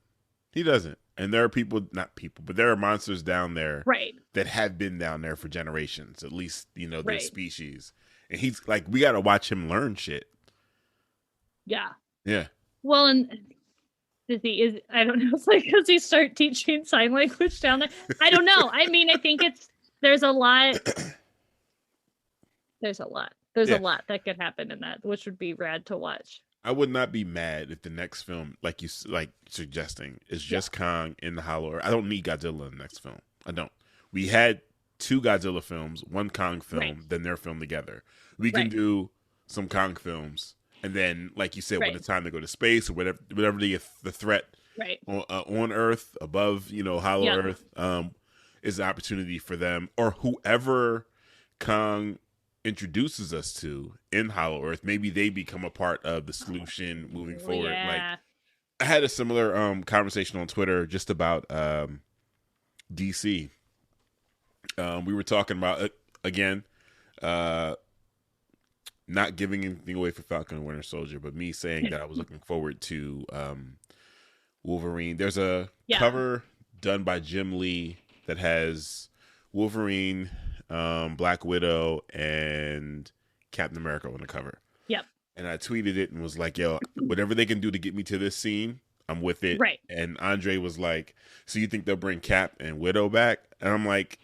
And there are but there are monsters down there that have been down there for generations, at least, their species. And he's like, we got to watch him learn shit. Yeah. Yeah. Well, and I don't know, it's like, does he start teaching sign language down there? I don't know. I mean, I think there's a lot that could happen in that, which would be rad to watch. I would not be mad if the next film, like you suggesting, is just Kong in the Hollow Earth. I don't need Godzilla in the next film. I don't. We had 2 Godzilla films, 1 Kong film, then they're filmed together. We can do some Kong films, and then, like you said, when it's time to go to space or whatever the threat on Earth, above, Hollow Earth, is an opportunity for them, or whoever Kong introduces us to in Hollow Earth, maybe they become a part of the solution moving forward. Like, I had a similar conversation on Twitter just about DC. We were talking about again, not giving anything away for Falcon and Winter Soldier, but me saying that I was looking forward to Wolverine. There's a cover done by Jim Lee that has Wolverine, Black Widow, and Captain America on the cover. Yep. And I tweeted it and was like, yo, whatever they can do to get me to this scene, I'm with it. Right. And Andre was like, so you think they'll bring Cap and Widow back? And I'm like,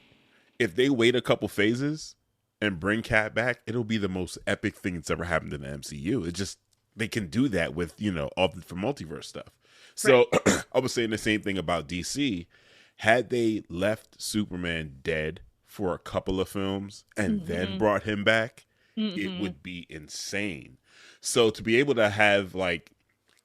if they wait a couple phases and bring Cap back, it'll be the most epic thing that's ever happened in the MCU. It just, they can do that with, all the multiverse stuff. So I was saying the same thing about DC. Had they left Superman dead for a couple of films and then brought him back, it would be insane. So to be able to have like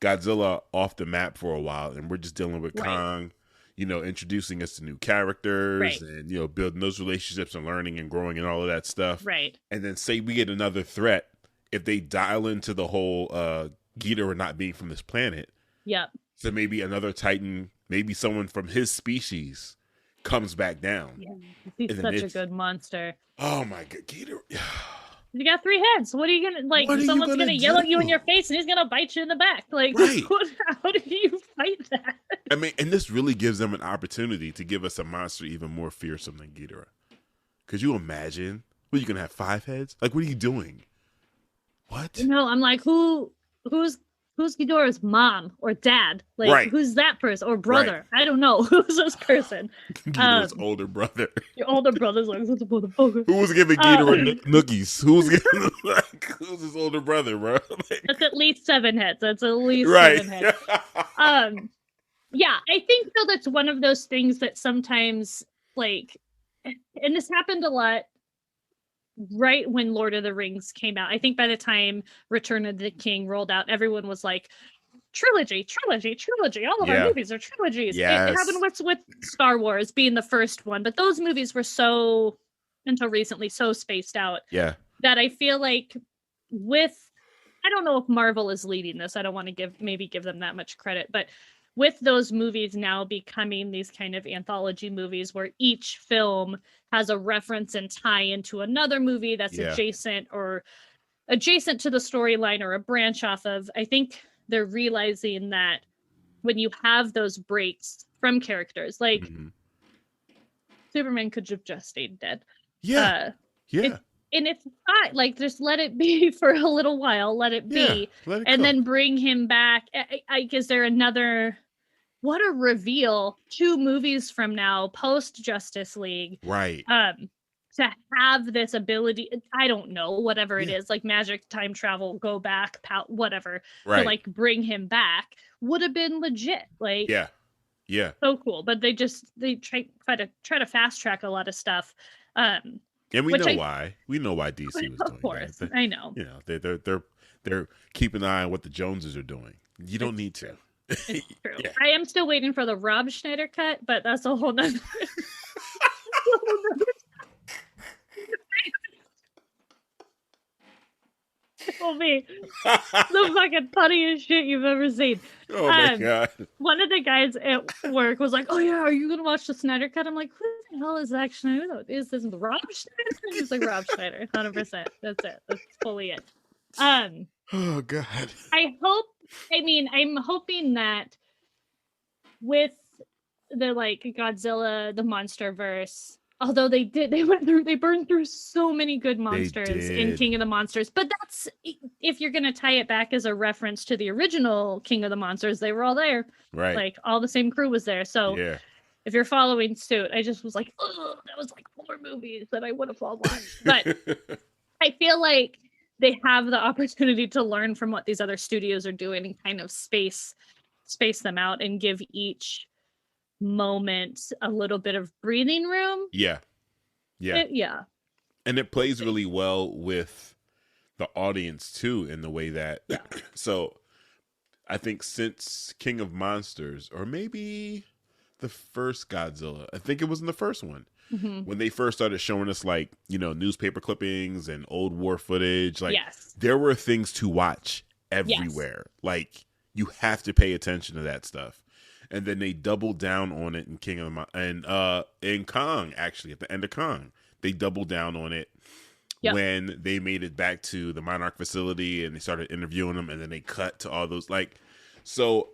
Godzilla off the map for a while and we're just dealing with Kong, introducing us to new characters and, building those relationships and learning and growing and all of that stuff. Right. And then say we get another threat, if they dial into the whole Ghidorah not being from this planet. Yep. So maybe another Titan, maybe someone from his species comes back down. Yeah, he's such a good monster. Oh my god, Ghidorah. You got 3 heads. What are you gonna like? Someone's gonna yell at you in your face, and he's gonna bite you in the back. Like, how do you fight that? I mean, and this really gives them an opportunity to give us a monster even more fearsome than Ghidorah. Could you imagine? What, you gonna have 5 heads? Like, what are you doing? What? I'm like, who's Ghidorah's mom or dad? Like, who's that person? Or brother? I don't know. Who's this person? Ghidorah's older brother. Your older brother's like, what's the motherfucker? Who was giving Ghidorah nookies? Who's his older brother, bro? That's at least 7 heads. That's at least 7 heads. Yeah, I think, though, that's one of those things that sometimes, like, and this happened a lot right when Lord of the Rings came out. I think by the time Return of the King rolled out, everyone was like, trilogy. All of our movies are trilogies. Yes. It happened with Star Wars being the first one, but those movies were so, until recently, so spaced out. Yeah. That I feel like I don't know if Marvel is leading this. I don't want to give them that much credit, but with those movies now becoming these kind of anthology movies where each film has a reference and tie into another movie that's adjacent to the storyline or a branch off of, I think they're realizing that when you have those breaks from characters, like Superman could have just stayed dead. Yeah. And it's not like, just let it be for a little while, let it be, and then bring him back. I guess what a reveal 2 movies from now, post Justice League. Right. To have this ability, I don't know, whatever it is, like magic, time travel, go back, whatever, to like bring him back would have been legit. Like, yeah, so cool. But they try to fast track a lot of stuff. And we know why. We know why DC was doing of course, that. I know. You know, they're keeping an eye on what the Joneses are doing. You don't need to. It's true. I am still waiting for the Rob Schneider cut, but that's a whole nother. Will be the fucking funniest shit you've ever seen. Oh my god! One of the guys at work was like, "Oh yeah, are you gonna watch the Snyder Cut?" I'm like, "Who the hell is Zack Snyder? Is this Rob Schneider?" He's like, "Rob Schneider, 100%. That's it. That's fully it." Oh god! I'm hoping that with the like Godzilla, the monsterverse. Although they burned through so many good monsters in King of the Monsters. But that's, if you're going to tie it back as a reference to the original King of the Monsters, they were all there. Right. Like, all the same crew was there. So if you're following suit, I just was like, oh, that was like 4 movies that I would have all watched. But I feel like they have the opportunity to learn from what these other studios are doing and kind of space them out and give each moment a little bit of breathing room. Yeah. And it plays really well with the audience too, in the way that so I think since King of Monsters, or maybe the first Godzilla, I think it was in the first one, when they first started showing us like, you know, newspaper clippings and old war footage, like there were things to watch everywhere. Like, you have to pay attention to that stuff. And then they doubled down on it in King of the and in Kong, actually, at the end of Kong. They doubled down on it when they made it back to the Monarch facility and they started interviewing them, and then they cut to all those, like, so,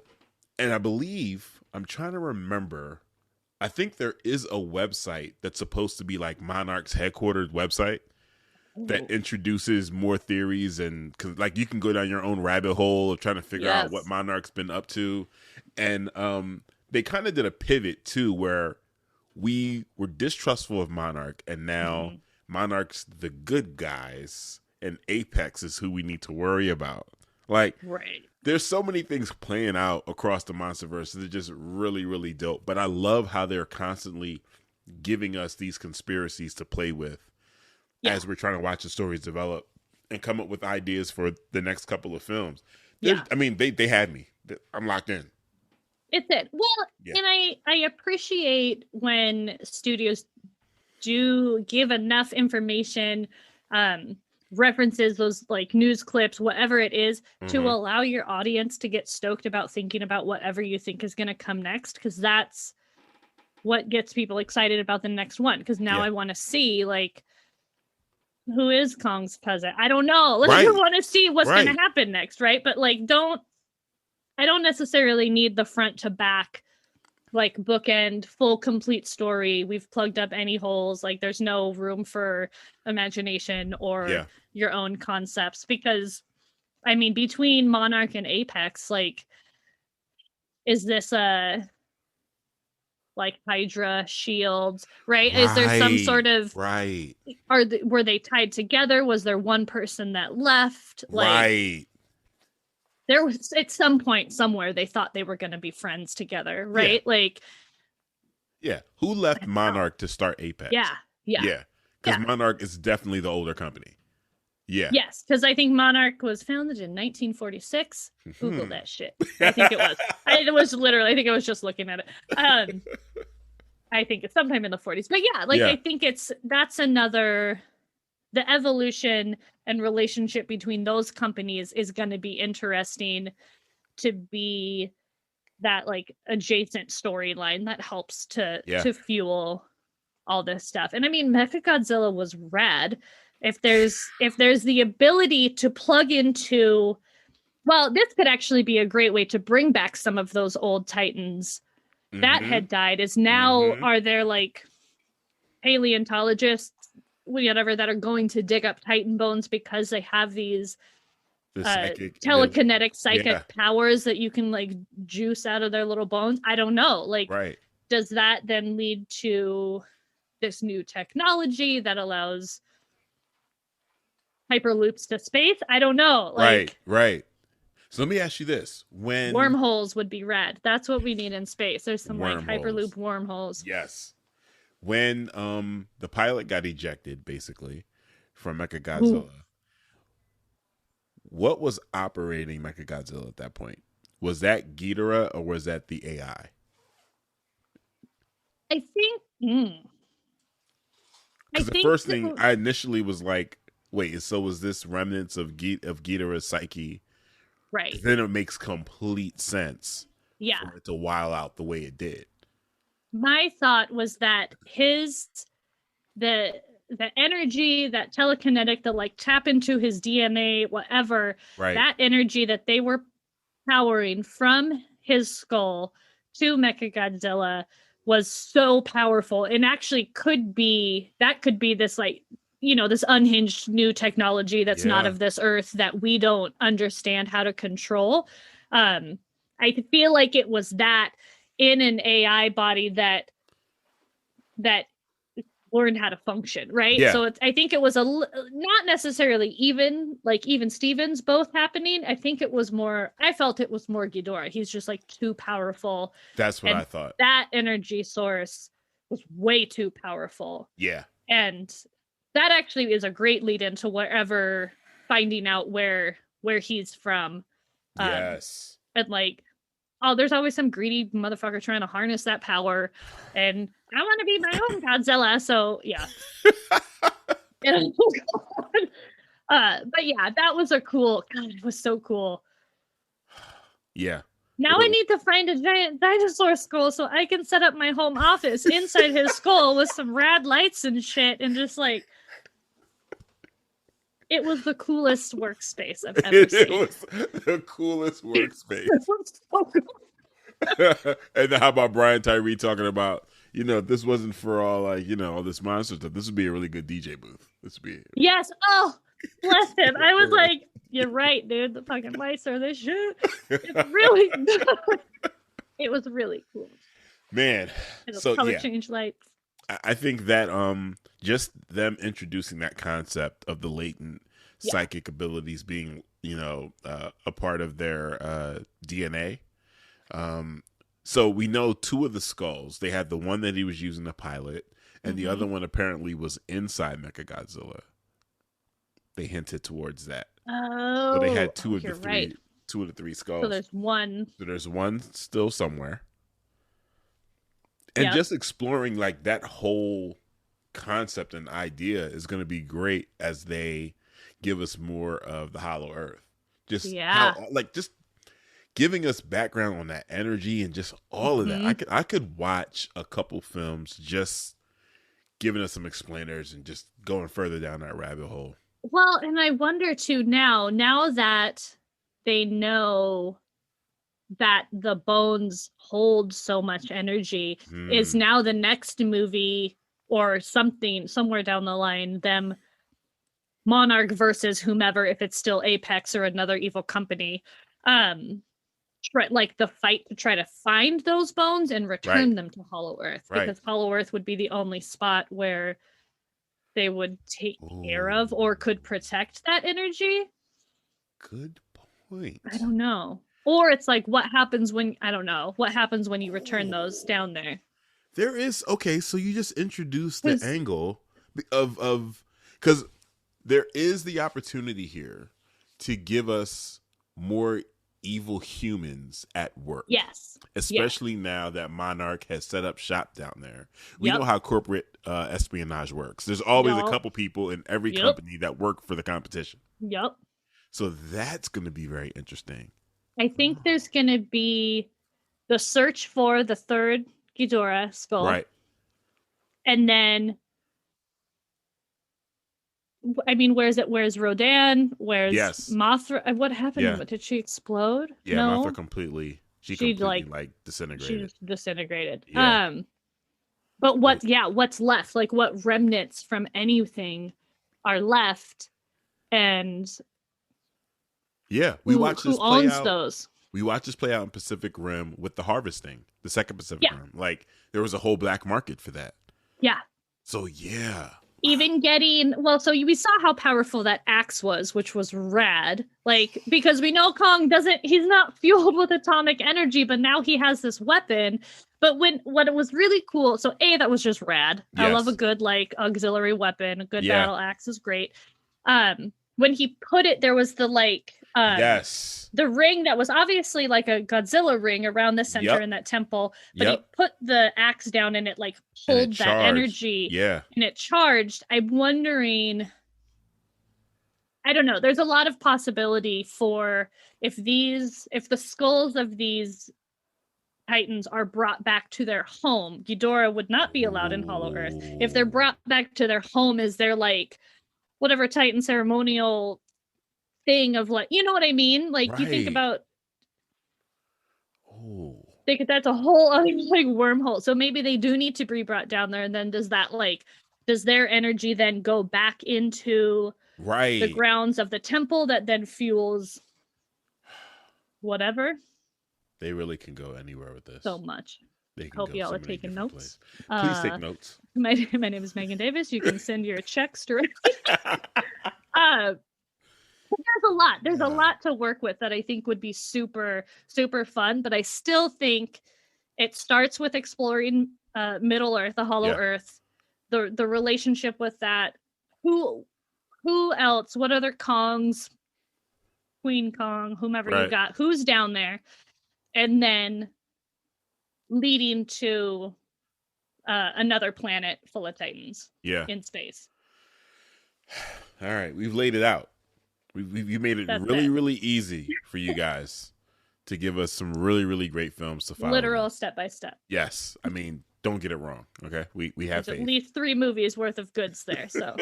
and I believe, I'm trying to remember, I think there is a website that's supposed to be like Monarch's headquarters website that introduces more theories, and cause like you can go down your own rabbit hole of trying to figure out what Monarch's been up to. And they kind of did a pivot too, where we were distrustful of Monarch, and now Monarch's the good guys and Apex is who we need to worry about. Like, there's so many things playing out across the MonsterVerse that are just really, really dope. But I love how they're constantly giving us these conspiracies to play with as we're trying to watch the stories develop and come up with ideas for the next couple of films. I mean, they had me. I'm locked in. It's it. Well, and I appreciate when studios do give enough information, references, those like news clips, whatever it is, to allow your audience to get stoked about thinking about whatever you think is going to come next, because that's what gets people excited about the next one. Because now I want to see, like, who is Kong's cousin? I don't know. Like, I want to see what's going to happen next, right? But like, I don't necessarily need the front to back, like, bookend, full, complete story. We've plugged up any holes. Like, there's no room for imagination or your own concepts. Because, I mean, between Monarch and Apex, like, is this a, like, Hydra, Shield, right? Is there some sort of... were they tied together? Was there one person that left? Like, there was, at some point somewhere, they thought they were going to be friends together, right? Like, who left Monarch to start Apex? Because Monarch is definitely the older company. Yes, because I think Monarch was founded in 1946. Google that shit. I think it was. I think I was just looking at it. I think it's sometime in the 40s. But I think that's another... The evolution and relationship between those companies is going to be interesting to be that like adjacent storyline that helps to fuel all this stuff. And I mean, Mechagodzilla was rad. If there's the ability to plug into, well, this could actually be a great way to bring back some of those old Titans that had died. Is now are there like paleontologists, whatever, that are going to dig up Titan bones because they have these telekinetic psychic powers that you can like juice out of their little bones. I don't know. Like, does that then lead to this new technology that allows hyperloops to space? I don't know. Like, right. So let me ask you this: when wormholes would be rad. That's what we need in space. There's some like hyperloop wormholes. Yes. When the pilot got ejected, basically, from Mechagodzilla, what was operating Mechagodzilla at that point? Was that Ghidorah or was that the AI? I think. Because the first thing I initially was like, wait, so was this remnants of Ghidorah's psyche? Right. Then it makes complete sense. Yeah. For it to wild out the way it did. My thought was that the energy, that telekinetic, that like tap into his DNA, whatever, that energy that they were powering from his skull to Mechagodzilla was so powerful, and actually could be this like, you know, this unhinged new technology that's not of this earth that we don't understand how to control. I feel like it was that in an AI body that learned how to function, right? Yeah. So I think it was not necessarily even Stevens both happening. I felt it was more Ghidorah. He's just like too powerful. That's what I thought. That energy source was way too powerful. Yeah. And that actually is a great lead into wherever, finding out where he's from. Yes. And like, oh, there's always some greedy motherfucker trying to harness that power, and I want to be my own Godzilla. So yeah. But yeah, that was a cool. God, it was so cool. Yeah. Now I need to find a giant dinosaur skull so I can set up my home office inside his skull with some rad lights and shit, and just like. It was the coolest workspace I've ever seen. It was the coolest workspace. It was so cool. And how about Brian Tyree talking about, you know, this wasn't for all like, you know, all this monster stuff. This would be a really good DJ booth. This would be. Yes. Oh, bless him. I was like, you're right, dude. The fucking lights are this shit. It's really good. It was really cool. Man. So color change lights. I think that just them introducing that concept of the latent psychic abilities being, you know, a part of their DNA. So we know two of the skulls. They had the one that he was using to pilot, and the other one apparently was inside Mechagodzilla. They hinted towards that. Oh, so they had two of the three skulls. So there's one. So there's one still somewhere. And just exploring like that whole concept and idea is going to be great as they give us more of the Hollow Earth. Just just giving us background on that energy and just all of that. I could watch a couple films just giving us some explainers and just going further down that rabbit hole. Well, and I wonder too now that they know that the bones hold so much energy, is now the next movie or something somewhere down the line, them Monarch versus whomever, if it's still Apex or another evil company, like the fight to try to find those bones and return them to Hollow Earth, because Hollow Earth would be the only spot where they would take care of or could protect that energy. Good point. I don't know. Or it's like, what happens when you return those down there? There is, so you just introduced the angle of because there is the opportunity here to give us more evil humans at work. Yes. Especially now that Monarch has set up shop down there. We know how corporate espionage works. There's always a couple people in every company that work for the competition. Yep. So that's going to be very interesting. I think there's going to be the search for the third Ghidorah skull. Right. And then, I mean, where's Rodan? Where's Mothra? What happened to it? Did she explode? Yeah, no? Mothra completely disintegrated. She disintegrated. Yeah. But what's left? Like, what remnants from anything are left? And we watched this play out. Those? We watched this play out in Pacific Rim with the harvesting, the second Pacific Rim. Like, there was a whole black market for that. Yeah. So yeah. Even getting we saw how powerful that axe was, which was rad. Like, because we know Kong he's not fueled with atomic energy, but now he has this weapon. But what it was really cool, so that was just rad. Yes. I love a good like auxiliary weapon. A good battle axe is great. When he put it, there was the like the ring that was obviously like a Godzilla ring around the center in that temple, but he put the axe down and it like pulled that energy and it charged. I'm wondering, I don't know, there's a lot of possibility for if the skulls of these Titans are brought back to their home, Ghidorah would not be allowed in Hollow Earth. If they're brought back to their home, is there like whatever Titan ceremonial thing of like, you know what I mean? Like you think about that's a whole other like wormhole. So maybe they do need to be brought down there, and then does their energy then go back into the grounds of the temple that then fuels whatever? They really can go anywhere with this. So much. They can hope y'all are taking notes. Please take notes. My name is Megan Davis. You can send your checks directly. There's a lot to work with that I think would be super, super fun, but I still think it starts with exploring Middle Earth, the Hollow Earth, the relationship with that. Who else? What other Kongs? Queen Kong, whomever you got, who's down there? And then leading to another planet full of Titans in space. All right, we've laid it out. You made it really easy for you guys to give us some really, really great films to follow. Literal step by step. Yes. I mean, don't get it wrong. Okay. We have faith. At least 3 movies worth of goods there. So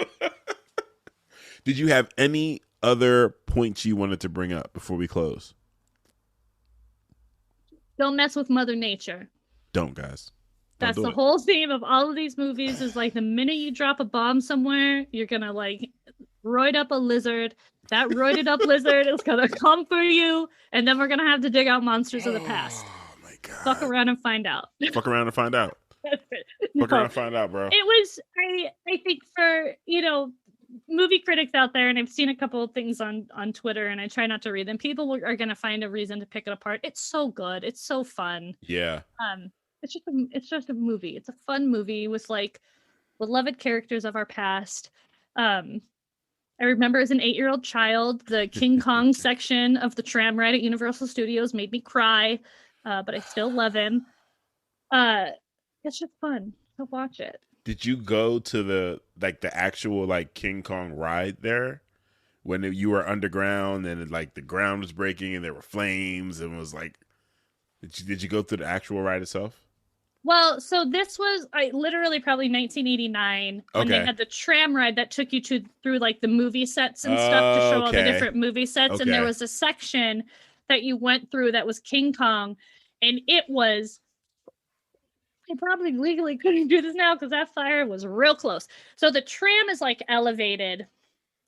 did you have any other points you wanted to bring up before we close? Don't mess with Mother Nature. Don't, guys. That's the whole theme of all of these movies is like the minute you drop a bomb somewhere, you're going to like roid up a lizard. That roided up lizard is going to come for you. And then we're going to have to dig out monsters of the past. Oh, my God. Fuck around and find out. Fuck around and find out. That's it. Fuck around and find out, bro. It was, I think for, movie critics out there, and I've seen a couple of things on Twitter, and I try not to read them. People are going to find a reason to pick it apart. It's so good. It's so fun. Yeah. It's just a movie. It's a fun movie with like beloved characters of our past. I remember as an 8-year-old child, the King Kong section of the tram ride at Universal Studios made me cry, but I still love him. It's just fun to watch it. Did you go to the actual like King Kong ride there when you were underground and like the ground was breaking and there were flames and it was like, did you go through the actual ride itself? Well, so this was literally probably 1989 when they had the tram ride that took you through like the movie sets and stuff to show all the different movie sets. And there was a section that you went through that was King Kong, and it was, I probably legally couldn't do this now because that fire was real close. So the tram is like elevated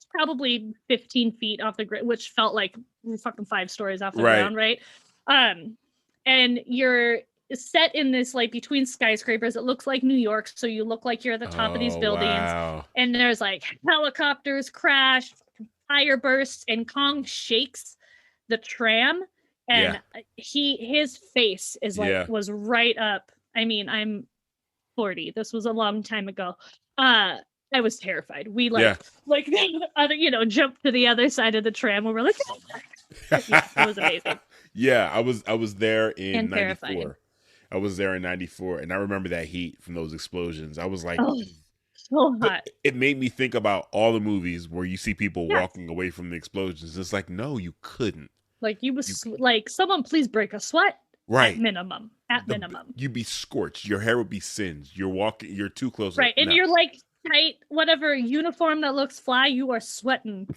probably 15 feet off the grid, which felt like fucking 5 stories off the ground, right? And you're set in this like between skyscrapers. It looks like New York, so you look like you're at the top of these buildings. Wow. And there's like helicopters crash, fire bursts, and Kong shakes the tram, and his face is like was right up. I mean, I'm 40. This was a long time ago. I was terrified. We jumped to the other side of the tram and we're like, it was amazing. Yeah, I was there in 94. I was there in 94, and I remember that heat from those explosions. I was like, so hot. It made me think about all the movies where you see people walking away from the explosions. It's like, no, you couldn't. Like like, someone please break a sweat. Right. At minimum. You'd be scorched. Your hair would be singed. You're too close. Right. And you're like tight, whatever uniform that looks fly, you are sweating.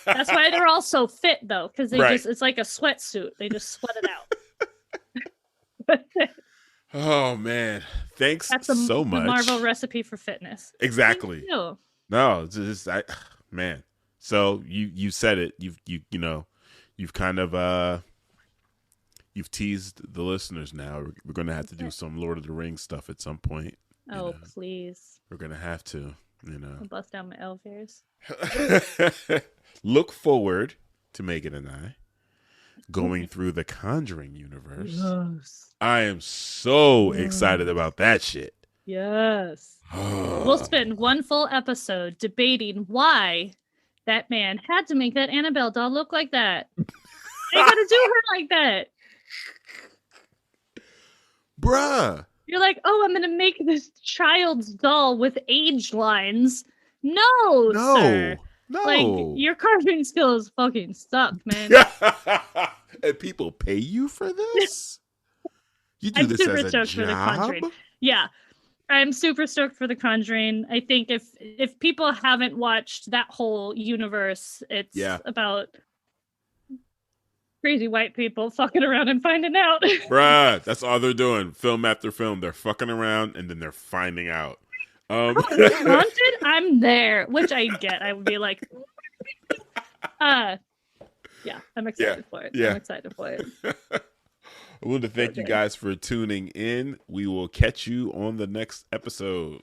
That's why they're all so fit though. Cause it's like a sweatsuit. They just sweat it out. Oh man. Thanks so much. The Marvel recipe for fitness. Exactly. No, it's just man. So you said it. You've kind of you've teased the listeners now. We're going to have to do some Lord of the Rings stuff at some point. Please. We're going to have to, I'll bust down my elf ears. Look forward to Megan and I going through the Conjuring universe. Yes. I am so excited about that shit. Yes. We'll spend one full episode debating why that man had to make that Annabelle doll look like that. They gotta do her like that. Bruh. You're like, oh, I'm gonna make this child's doll with age lines. No, sir. No. Like, your carving skills fucking suck, man. And people pay you for this? You do this as a job? For the Conjuring. Yeah. I'm super stoked for The Conjuring. I think if people haven't watched that whole universe, it's about crazy white people fucking around and finding out. Bruh, that's all they're doing. Film after film. They're fucking around and then they're finding out. Haunted? I'm there, which I get. I would be like, I'm excited for it. Yeah. I'm excited for it. I want to thank you guys for tuning in. We will catch you on the next episode.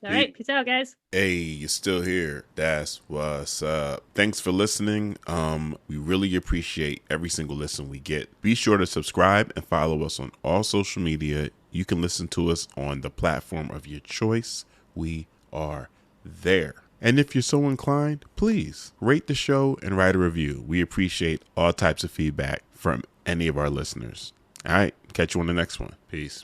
All right. Peace out, guys. Hey, you're still here. That's what's up. Thanks for listening. We really appreciate every single listen we get. Be sure to subscribe and follow us on all social media. You can listen to us on the platform of your choice. We are there. And if you're so inclined, please rate the show and write a review. We appreciate all types of feedback from any of our listeners. All right. Catch you on the next one. Peace.